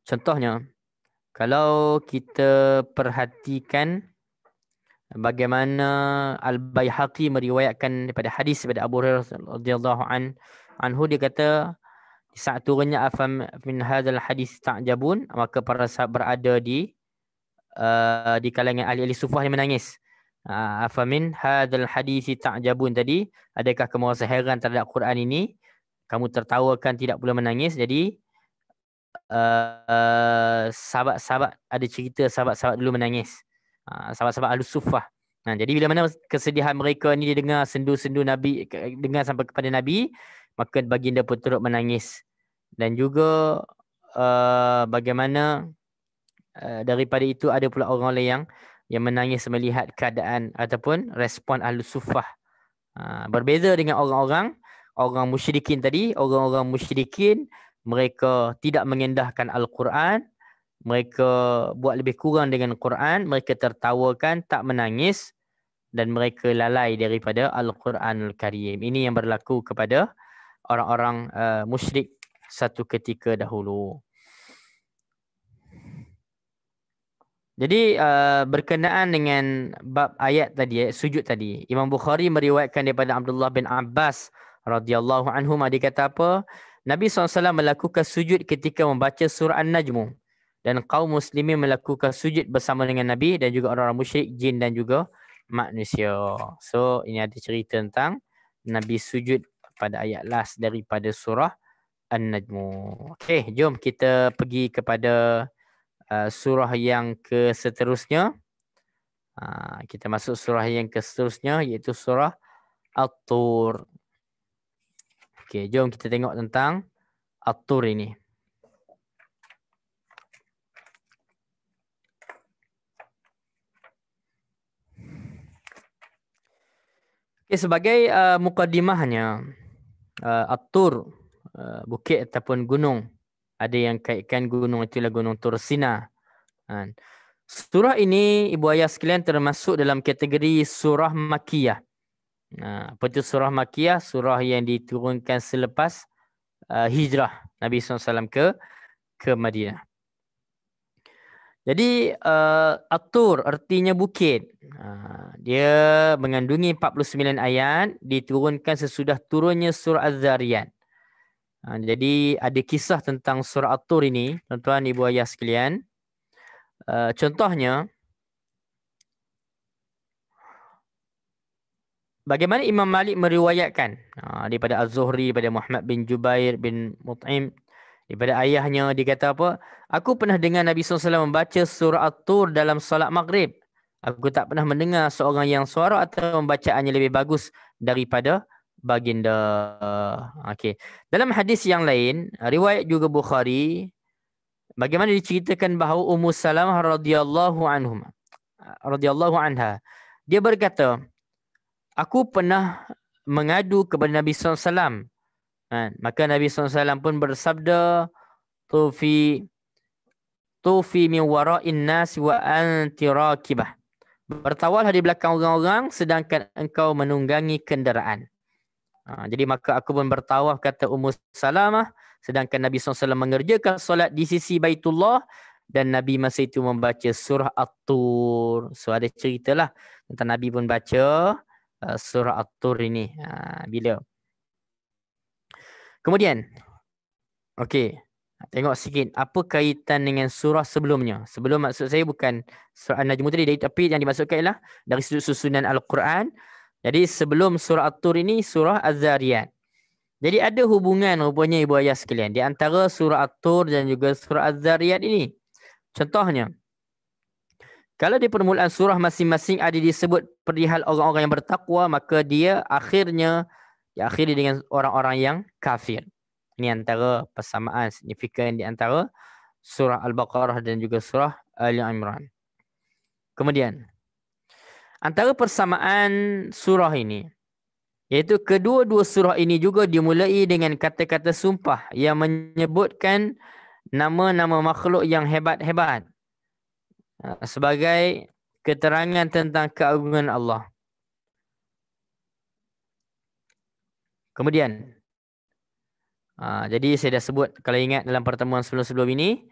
contohnya kalau kita perhatikan bagaimana Al-Baihaqi meriwayatkan daripada hadis daripada Abu Hurairah radhiyallahu anhu, dia kata saat turunnya afam min hadzal hadis ta'jabun, maka para sahabat berada di kalangan ahli-ahli sufah yang menangis. Afamin hadzal hadis ta'jabun tadi, adakah kamu rasa heran terhadap Quran ini, kamu tertawakan tidak pula menangis? Jadi sahabat-sahabat ada cerita sahabat-sahabat dulu menangis, sahabat-sahabat ahli sufah. Jadi bila mana kesedihan mereka ni didengar sendu-sendu Nabi, dengar sampai kepada Nabi, maka baginda pun turut menangis. Dan juga bagaimana daripada itu ada pula orang lain yang menangis melihat keadaan ataupun respon ahli sufah. Berbeza dengan orang musyrikin tadi. Orang-orang musyrikin, mereka tidak mengendahkan Al-Quran, mereka buat lebih kurang dengan Quran, mereka tertawakan, tak menangis, dan mereka lalai daripada Al-Quran Al-Karim. Ini yang berlaku kepada orang-orang musyrik satu ketika dahulu. Jadi berkenaan dengan bab ayat tadi, sujud tadi, Imam Bukhari meriwayatkan daripada Abdullah bin Abbas radhiyallahu anhum, dia kata apa? Nabi SAW melakukan sujud ketika membaca surah An-Najm, dan kaum muslimin melakukan sujud bersama dengan Nabi dan juga orang-orang musyrik, jin dan juga manusia. So ini ada cerita tentang Nabi sujud pada ayat last daripada surah An-Najm. Okey, jom kita pergi kepada surah yang ke seterusnya. Kita masuk surah yang ke seterusnya, iaitu surah At-Tur. Okey, jom kita tengok tentang At-Tur ini. Okay, sebagai mukadimahnya, At-Tur, bukit ataupun gunung. Ada yang kaitkan gunung itulah gunung Tur Sina. Surah ini, ibu ayah sekalian, termasuk dalam kategori surah Makkiyah. Apa itu surah Makkiyah? Surah yang diturunkan selepas hijrah Nabi SAW ke Madinah. Jadi At-Tur artinya bukit. Dia mengandungi 49 ayat, diturunkan sesudah turunnya surah Az-Zariyat. Jadi ada kisah tentang surah At-Tur ini, tuan-tuan ibu ayah sekalian. Contohnya, bagaimana Imam Malik meriwayatkan daripada Az-Zuhri, daripada Muhammad bin Jubair bin Mut'im, daripada ayahnya, dia kata apa? Aku pernah dengar Nabi SAW membaca surah At-Tur dalam salat maghrib. Aku tak pernah mendengar seorang yang suara atau membacaannya lebih bagus daripada baginda. Okey. Dalam hadis yang lain, riwayat juga Bukhari, bagaimana diceritakan bahawa Ummu Salamah radhiyallahu anha, dia berkata, aku pernah mengadu kepada Nabi SAW. Maka Nabi SAW pun bersabda, tufi min wara'in nas wa anti rakibah. Bertawallah di belakang orang-orang sedangkan engkau menunggangi kenderaan. Jadi maka aku pun bertawaf, kata Ummu Salamah, sedangkan Nabi SAW mengerjakan solat di sisi Baitullah dan Nabi masa itu membaca surah At-Tur. So ada ceritalah tentang Nabi pun baca surah At-Tur ini. Bila? Kemudian, okey, tengok sikit apa kaitan dengan surah sebelumnya. Sebelum, maksud saya bukan surah An-Najm tadi, tapi yang dimaksudkan ialah dari sudut susunan Al-Quran. Jadi sebelum surah At-Tur ini surah Az-Zariyat. Jadi ada hubungan rupanya ibu ayah sekalian di antara surah At-Tur dan juga surah Az-Zariyat ini. Contohnya, kalau di permulaan surah masing-masing ada disebut perihal orang-orang yang bertakwa, maka dia akhirnya diakhiri dengan orang-orang yang kafir. Ini antara persamaan signifikan di antara surah Al-Baqarah dan juga surah Ali Imran. Kemudian, antara persamaan surah ini, iaitu kedua-dua surah ini juga dimulai dengan kata-kata sumpah yang menyebutkan nama-nama makhluk yang hebat-hebat sebagai keterangan tentang keagungan Allah. Kemudian, jadi saya dah sebut, kalau ingat dalam pertemuan sebelum-sebelum ini,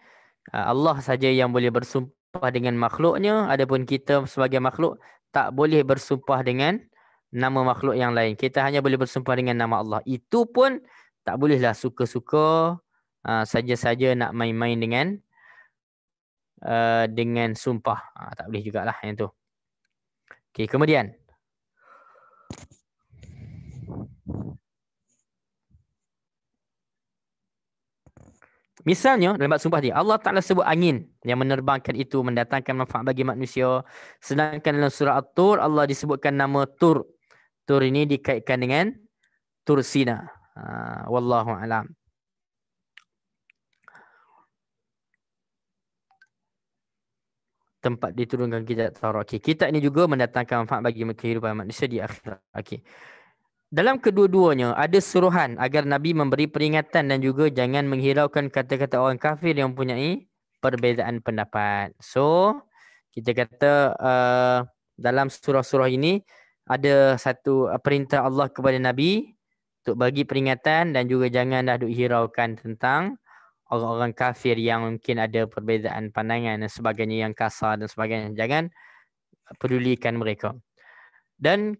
Allah saja yang boleh bersumpah dengan makhluknya, adapun kita sebagai makhluk tak boleh bersumpah dengan nama makhluk yang lain. Kita hanya boleh bersumpah dengan nama Allah. Itu pun tak bolehlah suka-suka saja-saja nak main-main dengan sumpah. Tak boleh jugalah yang tu. Okey, kemudian misalnya dalam bab sumpah dia, Allah Ta'ala sebut angin yang menerbangkan itu mendatangkan manfaat bagi manusia. Sedangkan dalam surah At-Tur Allah disebutkan nama Tur. Tur ini dikaitkan dengan Tur Sina. Wallahu a'lam. Tempat diturunkan kitab Taurat. Okay. Kitab ini juga mendatangkan manfaat bagi kehidupan manusia di akhirat. Okay. Dalam kedua-duanya ada suruhan agar Nabi memberi peringatan dan juga jangan menghiraukan kata-kata orang kafir yang mempunyai perbezaan pendapat. So, kita kata dalam surah-surah ini ada satu perintah Allah kepada Nabi untuk bagi peringatan dan juga janganlah duk hiraukan tentang orang-orang kafir yang mungkin ada perbezaan pandangan dan sebagainya yang kasar dan sebagainya. Jangan pedulikan mereka. Dan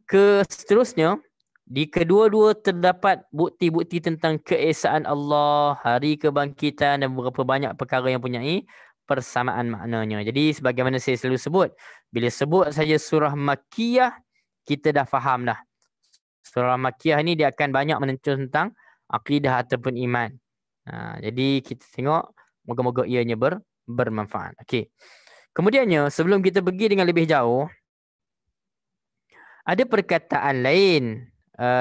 seterusnya, di kedua-dua terdapat bukti-bukti tentang keesaan Allah, hari kebangkitan dan beberapa banyak perkara yang mempunyai persamaan maknanya. Jadi sebagaimana saya selalu sebut, bila sebut saja surah Makkiyah, kita dah faham dah. Surah Makkiyah ni dia akan banyak menentukan tentang akidah ataupun iman. Jadi kita tengok, moga-moga ianya bermanfaat. Okey. Kemudiannya, sebelum kita pergi dengan lebih jauh, ada perkataan lain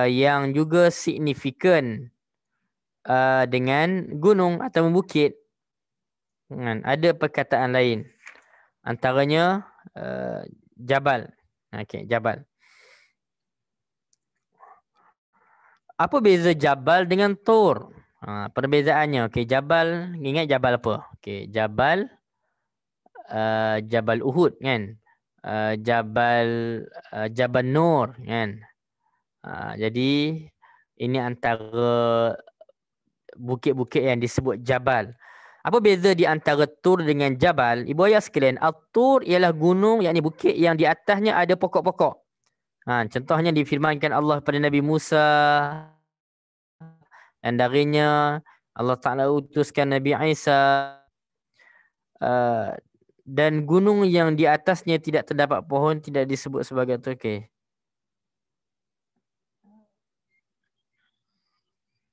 yang juga signifikan dengan gunung atau bukit. Ada perkataan lain. Antaranya Jabal. Okey, Jabal. Apa beza Jabal dengan Tur? Perbezaannya. Okey, Jabal, ingat Jabal apa? Okey, Jabal Uhud kan? Jabal Nur kan? Jadi ini antara bukit-bukit yang disebut Jabal. Apa beza di antara Tur dengan Jabal? Ibu ayah sekalian, At-Tur ialah gunung, yakni bukit yang di atasnya ada pokok-pokok. Contohnya difirmankan Allah pada Nabi Musa, dan darinya Allah Ta'ala utuskan Nabi Isa. Dan gunung yang di atasnya tidak terdapat pohon tidak disebut sebagai Tur.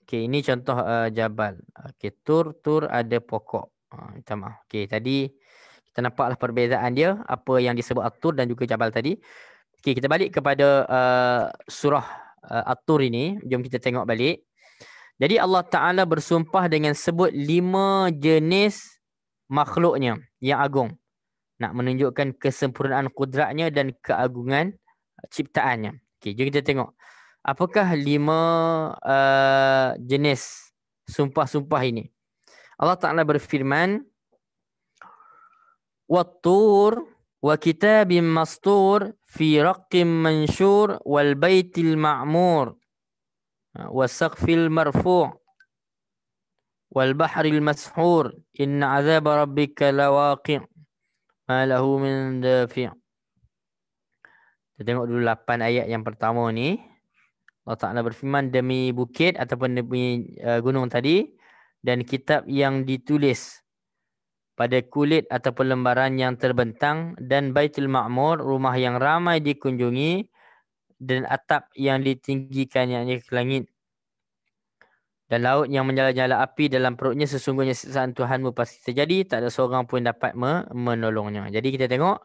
Okey, ini contoh Jabal. Okey, Tur ada pokok. Minta maaf. Okey, tadi kita nampaklah perbezaan dia, apa yang disebut At-Tur dan juga Jabal tadi. Okey, kita balik kepada surah At-Tur ini, jom kita tengok balik. Jadi Allah Ta'ala bersumpah dengan sebut 5 jenis makhluknya yang agung. Nak menunjukkan kesempurnaan kudratnya dan keagungan ciptaannya. Okey, jom kita tengok. Apakah 5 jenis sumpah-sumpah ini? Allah Ta'ala berfirman, Wat-tur wa kitabim mastur fi raqqim mansyur wal baitil ma'mur wasaqfil marfu' wal bahril mashur inna azab rabbika lawaqi' ma lahu min dafi'. Kita tengok dulu 8 ayat yang pertama ni. Allah Ta'ala berfirman, demi bukit ataupun demi gunung tadi dan kitab yang ditulis pada kulit ataupun lembaran yang terbentang dan Baitul Ma'mur, rumah yang ramai dikunjungi dan atap yang ditinggikannya ke langit. Dan laut yang menyala-nyala api dalam perutnya, sesungguhnya siksaan Tuhanmu pasti terjadi, tak ada seorang pun dapat menolongnya. Jadi kita tengok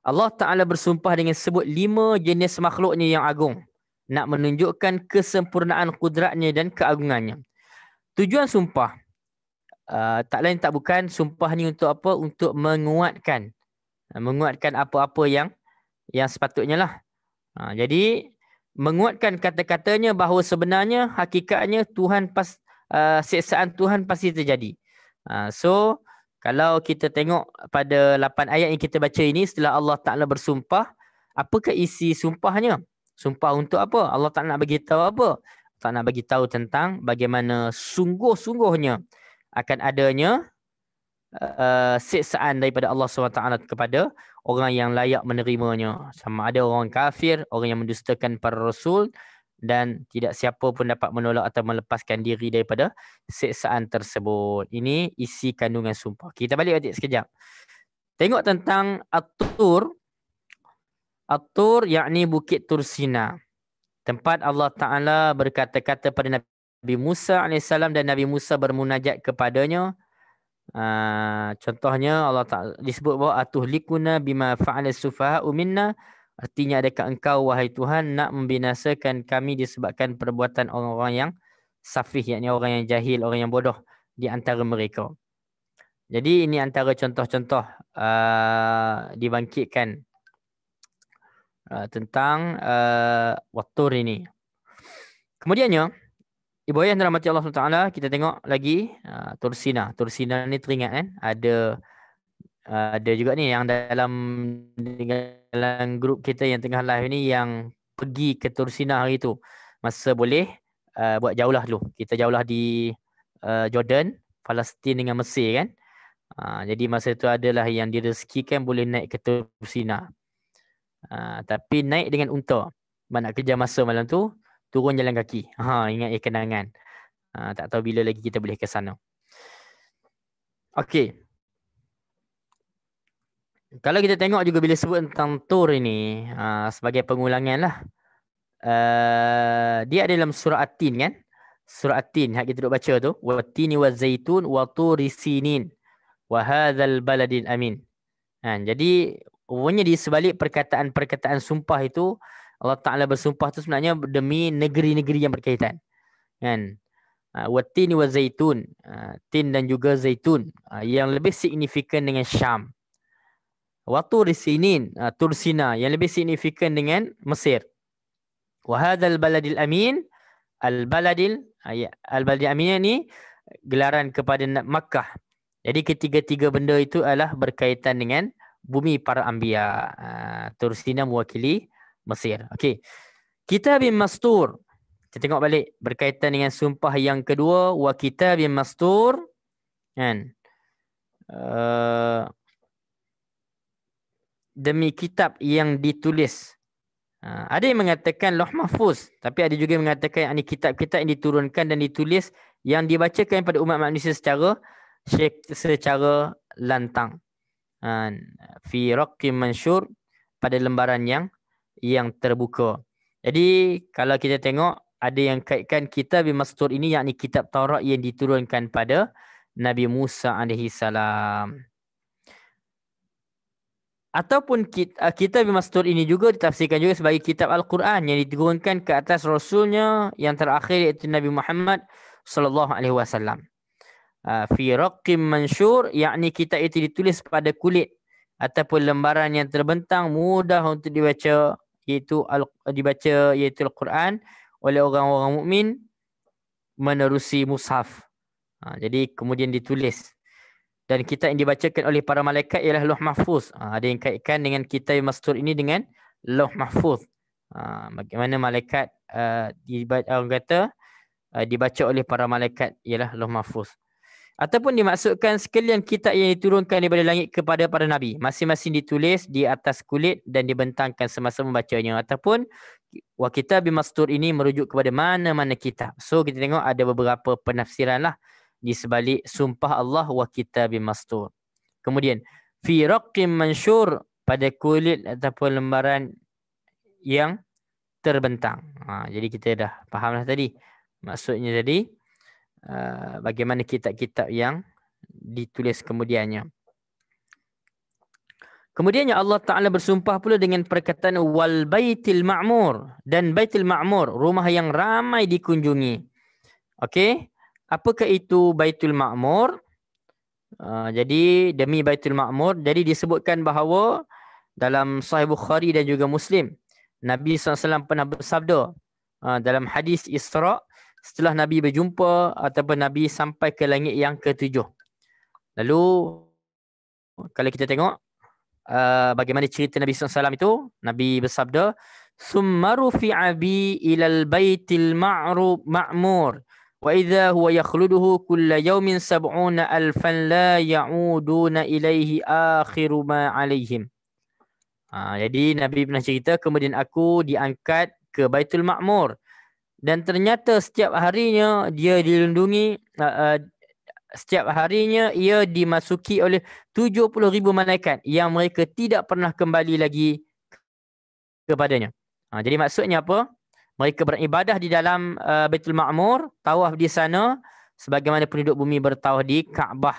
Allah Ta'ala bersumpah dengan sebut 5 jenis makhluknya yang agung, nak menunjukkan kesempurnaan kudratnya dan keagungannya. Tujuan sumpah tak lain tak bukan, sumpah ni untuk apa? Untuk menguatkan apa-apa yang sepatutnya lah. Jadi menguatkan kata-katanya bahawa sebenarnya hakikatnya siksaan Tuhan pasti terjadi. So kalau kita tengok pada 8 ayat yang kita baca ini, setelah Allah Ta'ala bersumpah, apakah isi sumpahnya? Sumpah untuk apa? Allah Ta'ala nak bagi tahu apa? Tak nak bagi tahu tentang bagaimana sungguh-sungguhnya akan adanya siksaan daripada Allah SWT kepada orang yang layak menerimanya. Sama ada orang kafir, orang yang mendustakan para rasul, dan tidak siapa pun dapat menolak atau melepaskan diri daripada siksaan tersebut. Ini isi kandungan sumpah. Kita balik sekejap. Tengok tentang At-Tur. At-Tur yakni Bukit Tursina. Tempat Allah Ta'ala berkata-kata pada Nabi Musa AS dan Nabi Musa bermunajat kepadanya. Contohnya Allah Ta'ala disebut bahawa atuhlikuna bima fa'ala sufaha'u minna. Artinya, adakah engkau wahai Tuhan nak membinasakan kami disebabkan perbuatan orang-orang yang safih, yakni orang yang jahil, orang yang bodoh di antara mereka. Jadi ini antara contoh-contoh dibangkitkan tentang Wat-Tur ini. Kemudiannya, ibu ayah yang dirahmati Allah SWT, kita tengok lagi Tursina. Tursina ni teringat kan? Ada juga ni yang dalam grup kita yang tengah live ni yang pergi ke Tursina hari tu. Masa boleh buat jaulah dulu. Kita jaulah di Jordan, Palestin dengan Mesir kan. Jadi masa tu adalah yang direzekikan boleh naik ke Tursina. Tapi naik dengan unta. Nak kerja masa malam tu, turun jalan kaki. Ingat kenangan. Tak tahu bila lagi kita boleh ke sana. Okey. Kalau kita tengok juga bila sebut tentang Tur ini, sebagai pengulangan lah. Dia ada dalam surah At-Tin kan? Surah At-Tin yang kita duk baca tu. Wat-tini waz-zaitun wa turi sinin wa hadzal baladil amin. Jadi rupanya di sebalik perkataan-perkataan sumpah itu, Allah Ta'ala bersumpah tu sebenarnya demi negeri-negeri yang berkaitan. Kan? Wat-tini waz-zaitun. Tin dan juga zaitun. Yang lebih signifikan dengan Syam. Wa turi sinin, Tursina, yang lebih signifikan dengan Mesir. Wa hadzal baladil amin. Al-baladil amin ni gelaran kepada Makkah. Jadi ketiga-tiga benda itu adalah berkaitan dengan bumi para anbiya. Tursina mewakili Mesir. Okey. Kitabim mastur. Kita tengok balik berkaitan dengan sumpah yang kedua, wa kitabim mastur. Kan? Demi kitab yang ditulis. Ada yang mengatakan Lauh Mahfuz, tapi ada juga yang mengatakan ini kitab-kitab yang diturunkan dan ditulis yang dibacakan pada umat manusia secara lantang. Fi raqqim mansyur, pada lembaran yang terbuka. Jadi kalau kita tengok, ada yang kaitkan kitab mastur ini yakni kitab Taurat yang diturunkan pada Nabi Musa alaihi salam. Ataupun kitab Mastur ini juga ditafsirkan juga sebagai kitab Al-Quran yang diturunkan ke atas Rasulnya yang terakhir iaitu Nabi Muhammad sallallahu alaihi wasallam. Fi raqqim mansyur, yakni kitab itu ditulis pada kulit ataupun lembaran yang terbentang mudah untuk dibaca, iaitu Al-Quran oleh orang-orang mukmin menerusi mushaf. Jadi kemudian ditulis. Dan kitab yang dibacakan oleh para malaikat ialah Lauh Mahfuz. Ada yang kaitkan dengan kitab Mastur ini dengan Lauh Mahfuz. Bagaimana malaikat orang kata dibaca oleh para malaikat ialah Lauh Mahfuz. Ataupun dimaksudkan sekalian kitab yang diturunkan daripada langit kepada para nabi. Masing-masing ditulis di atas kulit dan dibentangkan semasa membacanya. Ataupun wa kitab Mastur ini merujuk kepada mana-mana kitab. So kita tengok ada beberapa penafsiran lah di sebalik sumpah Allah wa kitabim mastur. Kemudian fi raqqim mansyur, pada kulit ataupun lembaran yang terbentang. Jadi kita dah fahamlah tadi. Maksudnya tadi bagaimana kitab-kitab yang ditulis kemudiannya. Kemudiannya Allah Ta'ala bersumpah pula dengan perkataan wal baitil ma'mur, dan baitil ma'mur, rumah yang ramai dikunjungi. Okey? Apakah itu Baitul Ma'mur? Jadi demi Baitul Ma'mur, jadi disebutkan bahawa dalam Sahih Bukhari dan juga Muslim, Nabi SAW pernah bersabda dalam hadis Isra, setelah Nabi berjumpa ataupun Nabi sampai ke langit yang ketujuh. Lalu kalau kita tengok bagaimana cerita Nabi SAW itu, Nabi bersabda, "Summa rufi'a bi ilal baitil ma'mur. Wa idza huwa yakhluduhu kulla yawmin 70,000 la ya'uduna ilaihi akhiru ma 'alaihim." Jadi Nabi pernah cerita, kemudian aku diangkat ke Baitul Ma'mur dan ternyata setiap harinya dia dilindungi, setiap harinya ia dimasuki oleh 70,000 malaikat yang mereka tidak pernah kembali lagi kepadanya. Jadi maksudnya apa? Mereka beribadah di dalam Baitul Ma'mur, tawaf di sana sebagaimana penduduk bumi bertawaf di Kaabah.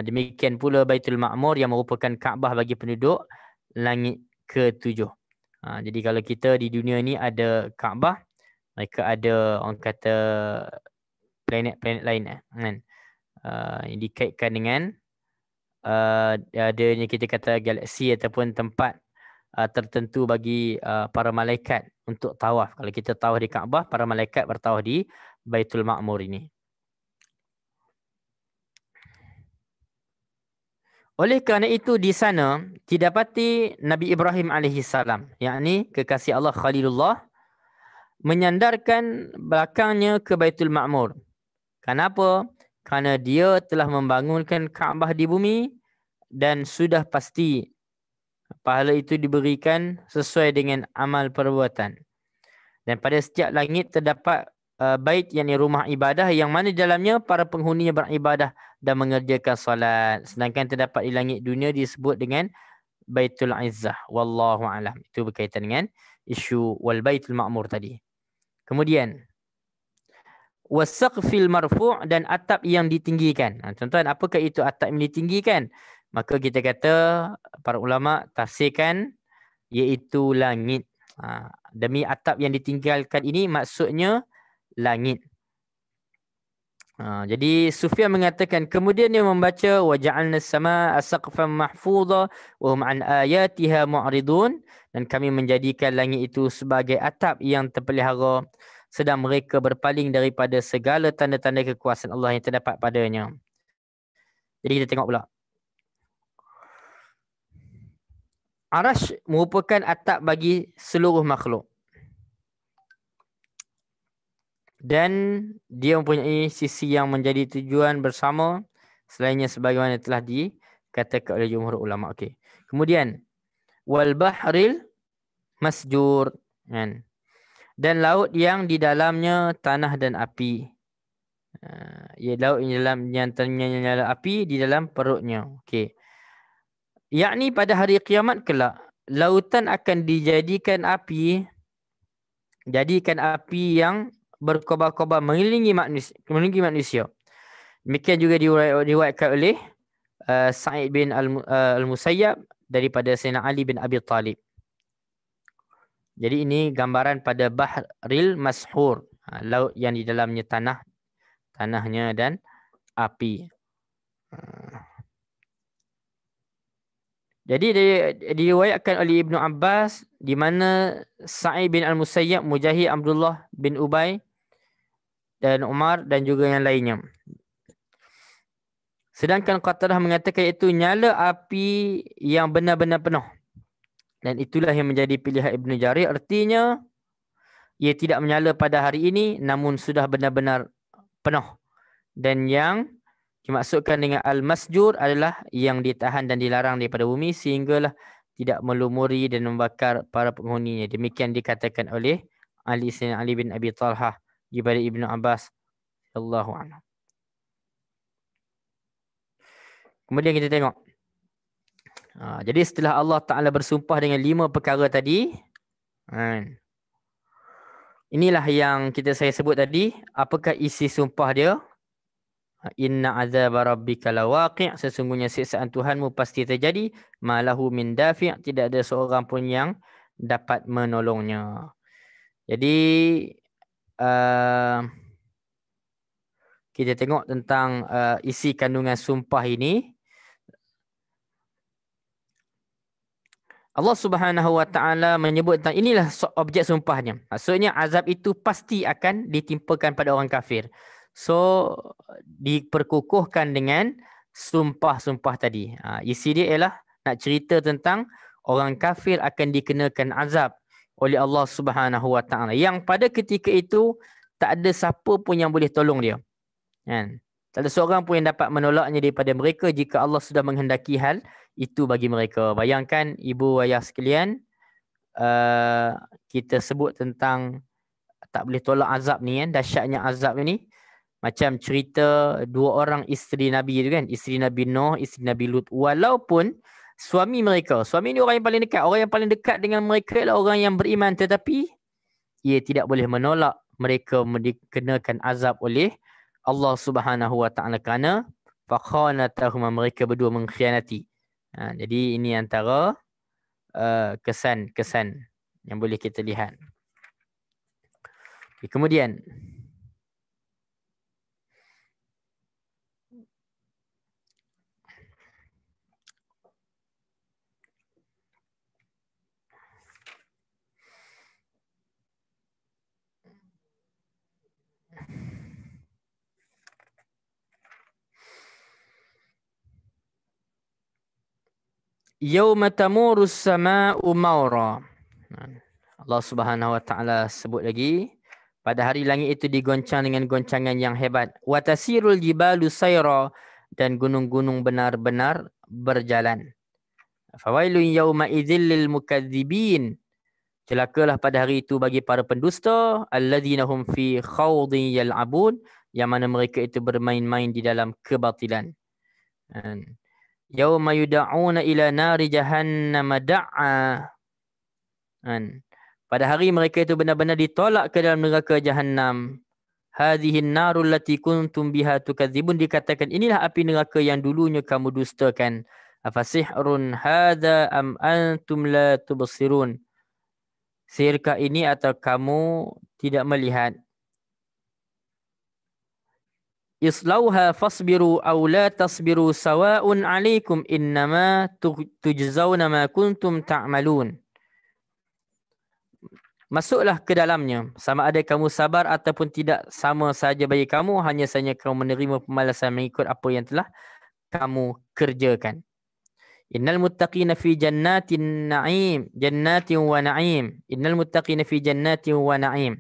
Demikian pula Baitul Ma'mur yang merupakan Kaabah bagi penduduk langit ke-7. Jadi kalau kita di dunia ni ada Kaabah, mereka ada orang kata planet-planet lain kan. Yang dikaitkan dengan adanya kita kata galaksi ataupun tempat tertentu bagi para malaikat untuk tawaf. Kalau kita tawaf di Kaabah, para malaikat bertawaf di Baitul Ma'mur ini. Oleh kerana itu di sana didapati Nabi Ibrahim alaihissalam, yakni kekasih Allah Khalilullah, menyandarkan belakangnya ke Baitul Ma'mur. Kenapa? Kerana dia telah membangunkan Kaabah di bumi dan sudah pasti pahala itu diberikan sesuai dengan amal perbuatan. Dan pada setiap langit terdapat bait, yakni rumah ibadah, yang mana di dalamnya para penghuninya beribadah dan mengerjakan solat. Sedangkan terdapat di langit dunia disebut dengan Baitul Izzah. Wallahu alam. Itu berkaitan dengan isu wal Baitul Ma'mur tadi. Kemudian wasaqfil marfu', dan atap yang ditinggikan. Tuan-tuan, apakah itu atap yang ditinggikan? Maka kita kata para ulama tafsirkan iaitu langit. Demi atap yang ditinggalkan ini maksudnya langit. Jadi Sufyan mengatakan, kemudian dia membaca wa ja'alna as-samaa'a saqfan mahfudha wa hum an ayatiha mu'ridun, dan kami menjadikan langit itu sebagai atap yang terpelihara sedang mereka berpaling daripada segala tanda-tanda kekuasaan Allah yang terdapat padanya. Jadi kita tengok pula. Arash merupakan atap bagi seluruh makhluk. Dan dia mempunyai sisi yang menjadi tujuan bersama selainnya sebagaimana telah dikatakan oleh jumhur ulama. Okey. Kemudian wal bahril masjur, kan? Dan laut yang di dalamnya tanah dan api. Ya, laut yang dalamnya api di dalam perutnya. Okey. Yakni pada hari kiamat kelak, lautan akan dijadikan api, yang berkobar-kobar mengelilingi manusia. Demikian juga diriwayatkan oleh Sa'id bin Al-Musayyab daripada Sayyidina Ali bin Abi Talib. Jadi ini gambaran pada Bahril Mashur, laut yang di dalamnya tanahnya dan api. Jadi diriwayatkan oleh Ibnu Abbas di mana Sa'id bin Al-Musayyab, Mujahid, Abdullah bin Ubay dan Umar dan juga yang lainnya. Sedangkan Qatadah mengatakan itu nyala api yang benar-benar penuh. Dan itulah yang menjadi pilihan Ibnu Jarir. Artinya ia tidak menyala pada hari ini namun sudah benar-benar penuh. Dan yang dimaksudkan dengan al-masjur adalah yang ditahan dan dilarang daripada bumi sehinggalah tidak melumuri dan membakar para penghuninya. Demikian dikatakan oleh Ali bin Abi Talhah daripada Ibnu Abbas radhiyallahu anhu. Kemudian kita tengok. Jadi setelah Allah Ta'ala bersumpah dengan 5 perkara tadi, inilah yang saya sebut tadi. Apakah isi sumpah dia? Inna azab rabbika lawaqi', sesungguhnya siksaan Tuhanmu pasti terjadi. Malahu min dafi', tidak ada seorang pun yang dapat menolongnya. Jadi kita tengok tentang isi kandungan sumpah ini. Allah Subhanahu Wa Taala menyebut tentang inilah objek sumpahnya. Maksudnya azab itu pasti akan ditimpakan pada orang kafir. So diperkukuhkan dengan sumpah-sumpah tadi. Isi dia ialah nak cerita tentang orang kafir akan dikenakan azab oleh Allah Subhanahu Wa Taala yang pada ketika itu tak ada siapa pun yang boleh tolong dia. Kan? Tak ada seorang pun yang dapat menolaknya daripada mereka jika Allah sudah menghendaki hal itu bagi mereka. Bayangkan ibu ayah sekalian, kita sebut tentang tak boleh tolak azab ni kan, dahsyatnya azab ni. Macam cerita 2 orang isteri Nabi tu kan, isteri Nabi Nuh, isteri Nabi Lut. Walaupun suami ni orang yang paling dekat, orang yang paling dekat dengan mereka adalah orang yang beriman, tetapi ia tidak boleh menolak mereka dikenakan azab oleh Allah Subhanahu Wa Taala kerana fakhanatahuma, mereka berdua mengkhianati. Jadi ini antara kesan-kesan yang boleh kita lihat. Kemudian yauma tamurus samaa'u maura. Allah Subhanahu Wa Taala sebut lagi, pada hari langit itu digoncang dengan goncangan yang hebat. Wa tasirul jibalu sayra, dan gunung-gunung benar-benar berjalan. Fawailun yauma idzil lil mukadzibin, celakalah pada hari itu bagi para pendusta. Alladzina hum fi khawdin yal'abun, yang mana mereka itu bermain-main di dalam kebatilan. Yauma yuda'una ila nari jahannam da'a. Pada hari mereka itu benar-benar ditolak ke dalam neraka Jahannam. Hadhihin narul lati kuntum biha tukadzibun, dikatakan inilah api neraka yang dulunya kamu dustakan. Afasihrun hadza am antum la tubsirun, sihirkah ini atau kamu tidak melihat? Islauha fasbiru aw la tasbiru sawa'un 'alaikum innama tujzauna ma kuntum ta'malun. Masuklah ke dalamnya, sama ada kamu sabar ataupun tidak, sama saja bagi kamu, hanya saja kamu menerima pembalasan mengikut apa yang telah kamu kerjakan. Innal muttaqina fi jannatin wa na'im. Innal muttaqina fi jannatin wa na'im.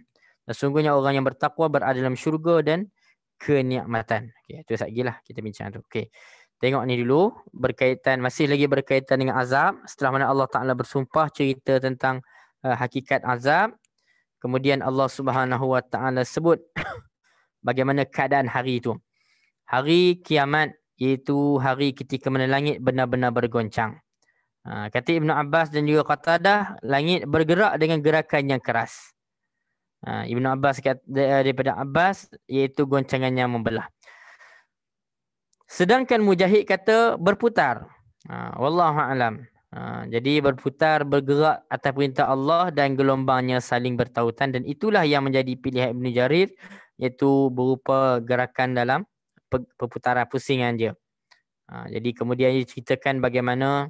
Sesungguhnya orang yang bertakwa berada dalam syurga dan kenikmatan. Okey, itu lagi lah kita bincang tu. Okey. Tengok ni dulu, masih lagi berkaitan dengan azab. Setelah mana Allah Taala bersumpah cerita tentang hakikat azab, kemudian Allah Subhanahu Wa Taala sebut bagaimana keadaan hari itu. Hari kiamat, iaitu hari ketika mana langit benar-benar bergoncang. Kata Ibnu Abbas dan juga Qatadah, langit bergerak dengan gerakan yang keras. Ibnu Abbas kata, daripada Abbas, iaitu goncangannya membelah. Sedangkan Mujahid kata berputar. Wallahu a'lam. Jadi berputar, bergerak atas perintah Allah dan gelombangnya saling bertautan, dan itulah yang menjadi pilihan Ibn Jarir, iaitu berupa gerakan dalam perputaran pusingan dia. Jadi kemudian dia ceritakan bagaimana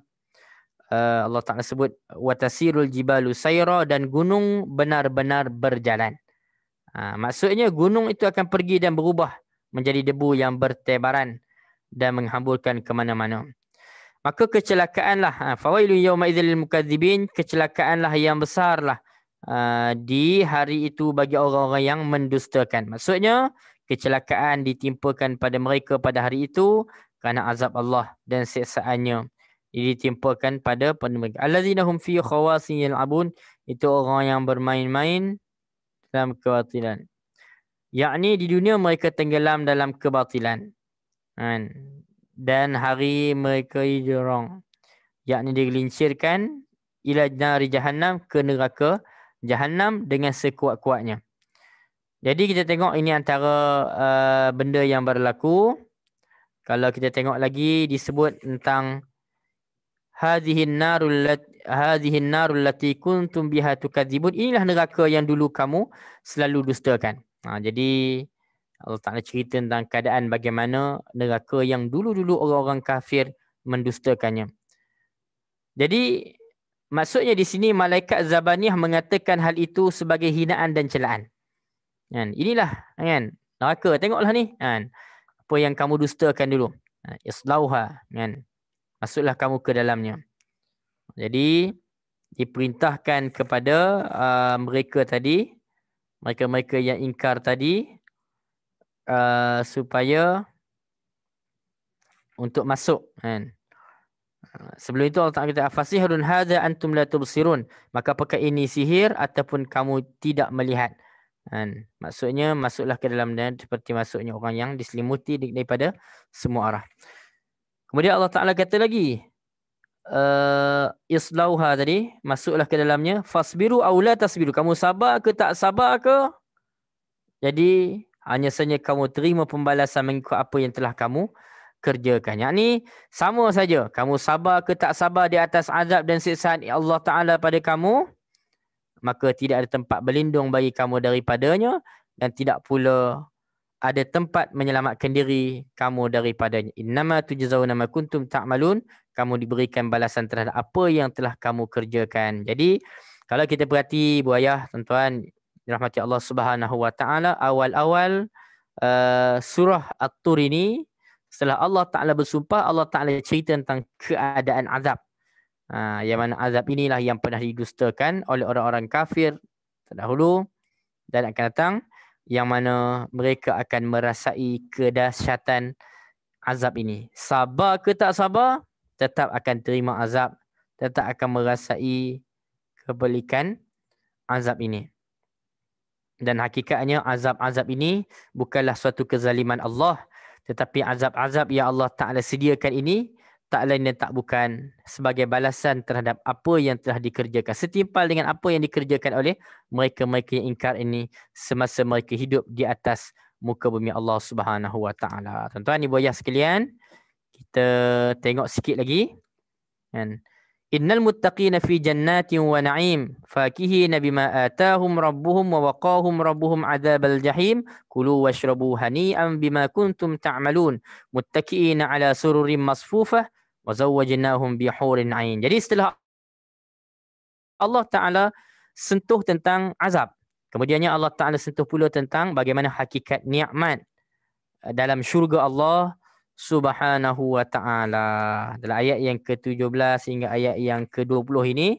Allah Ta'ala sebut watasirul jibalu sayra, dan gunung benar-benar berjalan. Maksudnya gunung itu akan pergi dan berubah menjadi debu yang bertebaran dan menghamburkan ke mana-mana. Maka kecelakaanlah, fawailun yawma idzil lil mukadzibin, kecelakaanlah yang besarlah di hari itu bagi orang-orang yang mendustakan. Maksudnya kecelakaan ditimpakan pada mereka pada hari itu kerana azab Allah dan siksaannya ditimpakan pada mereka. Allazina hum fi khawasin yal'abun, itu orang yang bermain-main dalam kebatilan. Yakni di dunia mereka tenggelam dalam kebatilan. Dan hari mereka hijrong, yakni digelincirkan ila nari jahannam, ke neraka jahannam dengan sekuat-kuatnya. Jadi kita tengok ini antara benda yang berlaku. Kalau kita tengok lagi disebut tentang hadhihin narul lati kuntum biha tukadzibun, inilah neraka yang dulu kamu selalu dustakan. Jadi Allah Ta'ala cerita tentang keadaan bagaimana neraka yang dulu-dulu orang-orang kafir mendustakannya. Jadi maksudnya di sini malaikat Zabaniyah mengatakan hal itu sebagai hinaan dan celaan. Inilah neraka, tengoklah ni apa yang kamu dustakan dulu. Islauha, masuklah kamu ke dalamnya. Jadi diperintahkan kepada mereka tadi, mereka-mereka yang ingkar tadi, supaya untuk masuk. Sebelum itu Allah Ta'ala kata afasihrun hadza antum la tubsirun, maka apakah ini sihir ataupun kamu tidak melihat. Maksudnya masuklah ke dalam dan seperti masuknya orang yang diselimuti daripada semua arah. Kemudian Allah Ta'ala kata lagi islauha tadi, masuklah ke dalamnya, fasbiru aw la tasbiru, kamu sabar ke tak sabar ke, jadi hanya saja kamu terima pembalasan mengikut apa yang telah kamu kerjakan. Yang ni sama saja, kamu sabar ke tak sabar di atas azab dan siksaan Allah Ta'ala pada kamu, maka tidak ada tempat berlindung bagi kamu daripadanya, dan tidak pula ada tempat menyelamatkan diri kamu daripadanya. Innama tujzauna ma kuntum ta'malun, kamu diberikan balasan terhadap apa yang telah kamu kerjakan. Jadi kalau kita perhati buayah tuan-tuan dirahmati Allah Subhanahu wa taala, awal-awal surah At-Tur ini, setelah Allah Ta'ala bersumpah, Allah Ta'ala cerita tentang keadaan azab. Yang mana azab inilah yang pernah didustakan oleh orang-orang kafir terdahulu dan akan datang, yang mana mereka akan merasai kedahsyatan azab ini. Sabar ke tak sabar, tetap akan terima azab, tetap akan merasai kebelikan azab ini. Dan hakikatnya azab-azab ini bukanlah suatu kezaliman Allah, tetapi azab-azab yang Allah Ta'ala sediakan ini tak lain dan tak bukan sebagai balasan terhadap apa yang telah dikerjakan, setimpal dengan apa yang dikerjakan oleh mereka-mereka yang ingkar ini semasa mereka hidup di atas muka bumi Allah Subhanahu wa Ta'ala. Tuan-tuan ibu ayah sekalian, kita tengok sikit lagi. Innal muttaqina fi jannatin wa na'im fakihina bima atahum rabbuhum wa waqahum rabbuhum adzabal jahim kulu washrabu hani'an bima kuntum ta'malun muttaqiina ala sururin masfufah wa zawwajnahum bihurin 'ain. Jadi setelah Allah Ta'ala sentuh tentang azab, kemudiannya Allah Ta'ala sentuh pula tentang bagaimana hakikat nikmat dalam syurga Allah Subhanahu wa Ta'ala. Dalam ayat yang ke-17 hingga ayat yang ke-20 ini,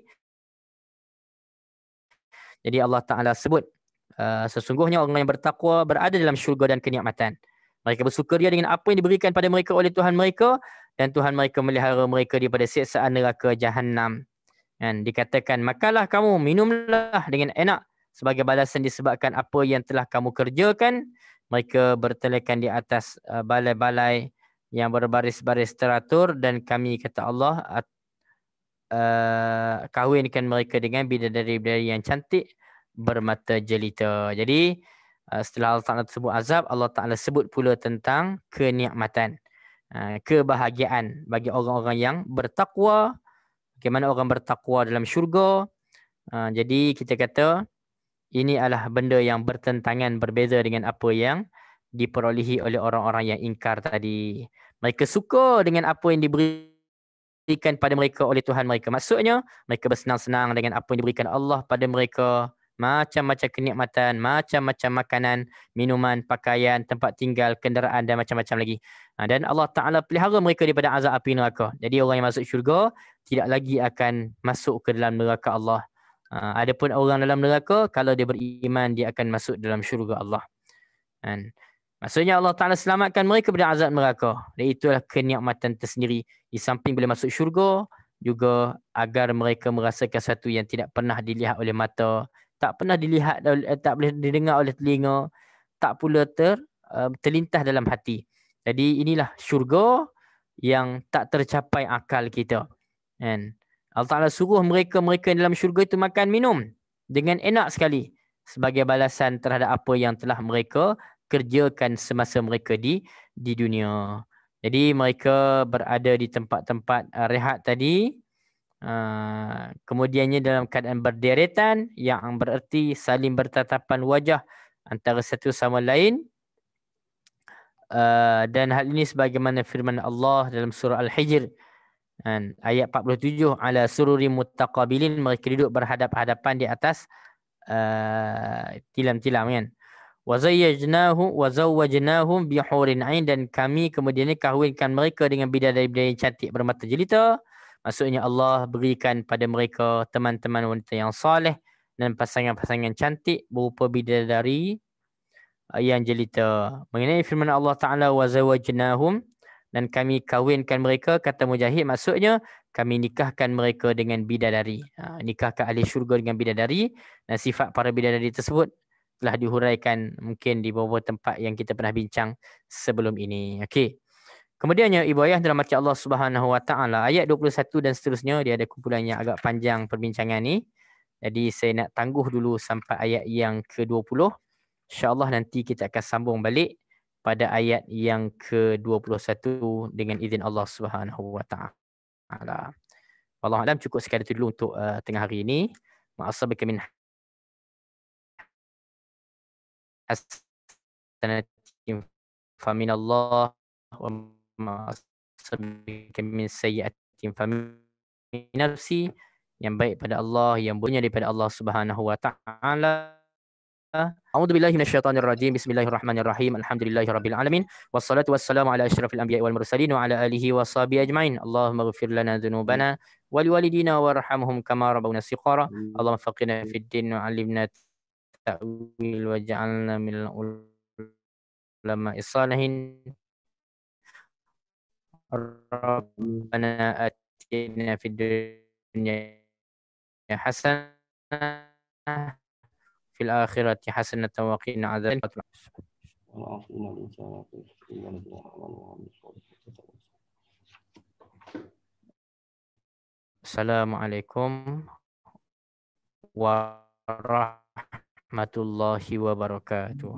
jadi Allah Ta'ala sebut sesungguhnya orang yang bertakwa berada dalam syurga dan kenikmatan. Mereka bersukaria dengan apa yang diberikan pada mereka oleh Tuhan mereka, dan Tuhan mereka melihara mereka daripada siksaan neraka Jahannam. Dan dikatakan, makalah kamu, minumlah dengan enak sebagai balasan disebabkan apa yang telah kamu kerjakan. Mereka bertelekan di atas balai-balai yang berbaris-baris teratur, dan kami, kata Allah, kahwinkan mereka dengan bidadari-bidadari yang cantik bermata jelita. Jadi setelah Allah Ta'ala sebut azab, Allah Ta'ala sebut pula tentang kenikmatan, kebahagiaan bagi orang-orang yang bertakwa. bagaimana orang bertakwa dalam syurga. Jadi kita kata ini adalah benda yang bertentangan, berbeza dengan apa yang diperolehi oleh orang-orang yang ingkar tadi. Mereka suka dengan apa yang diberikan pada mereka oleh Tuhan mereka. Maksudnya, mereka bersenang-senang dengan apa yang diberikan Allah pada mereka. Macam-macam kenikmatan, macam-macam makanan, minuman, pakaian, tempat tinggal, kenderaan dan macam-macam lagi. Dan Allah Ta'ala pelihara mereka daripada azab api neraka. Jadi orang yang masuk syurga tidak lagi akan masuk ke dalam neraka Allah. Adapun orang dalam neraka, kalau dia beriman, dia akan masuk dalam syurga Allah. Maksudnya Allah Ta'ala selamatkan mereka dari azab neraka. Dan itulah kenikmatan tersendiri. Di samping boleh masuk syurga, juga agar mereka merasakan sesuatu yang tidak pernah dilihat oleh mata, tak pernah dilihat, tak boleh didengar oleh telinga, tak pula terlintas dalam hati. Jadi inilah syurga yang tak tercapai akal kita. Allah Ta'ala suruh mereka dalam syurga itu makan minum dengan enak sekali sebagai balasan terhadap apa yang telah mereka kerjakan semasa mereka di dunia. Jadi mereka berada di tempat-tempat rehat tadi. Kemudiannya dalam keadaan berderetan yang bererti saling bertatapan wajah antara satu sama lain. Dan hal ini sebagaimana firman Allah dalam surah Al-Hijr ayat 47, ala sururi muttaqabilin, mereka duduk berhadap-hadapan di atas tilam-tilam kan. Wa zawwajnahum bihurin ain, dan kami kemudian kahwinkan mereka dengan bidadari-bidadari cantik bermata jelita. Maksudnya Allah berikan pada mereka teman-teman wanita yang soleh dan pasangan-pasangan cantik berupa bidadari yang jelita. Mengenai firman Allah Ta'ala wa zawwajnahum, dan kami kahwinkan mereka, kata Mujahid maksudnya kami nikahkan mereka dengan bidadari. Nikahkan ahli syurga dengan bidadari, dan sifat para bidadari tersebut telah dihuraikan mungkin di beberapa tempat yang kita pernah bincang sebelum ini. Okey. Kemudiannya ibu ayah dalam hati Allah Subhanahu Wa Taala, ayat 21 dan seterusnya, dia ada kumpulan yang agak panjang perbincangan ni. Jadi saya nak tangguh dulu sampai ayat yang ke-20. InsyaAllah nanti kita akan sambung balik pada ayat yang ke-21 dengan izin Allah Subhanahu Wa Taala. Wallahu a'lam, cukup sekadar itu dulu untuk tengah hari ini. Ma'asabika min hasanatin faminallah wa ma'asabika min sayyi'atin famin nafsi, yang baik pada Allah, yang buruknya daripada Allah Subhanahu Wa Taala. A'udzu billahi minasyaitonir rajim. Bismillahirrahmanirrahim. Alhamdulillahirabbil alamin. Wassalatu wassalamu ala asyrafil anbiya'i wal mursalin wa ala alihi washabihi ajmain. Allahumma ighfir lana dzunubana wa liwalidina warhamhum kama rabbawna shighara. Allahumma faqihna fid din wa 'allimna ta'wil waj'alna minal ulama'is salihin. Rabbana atina fid dunya hasanah fil akhirati hasanatan wa qina adzabannar. Assalamualaikum warahmatullahi wabarakatuh.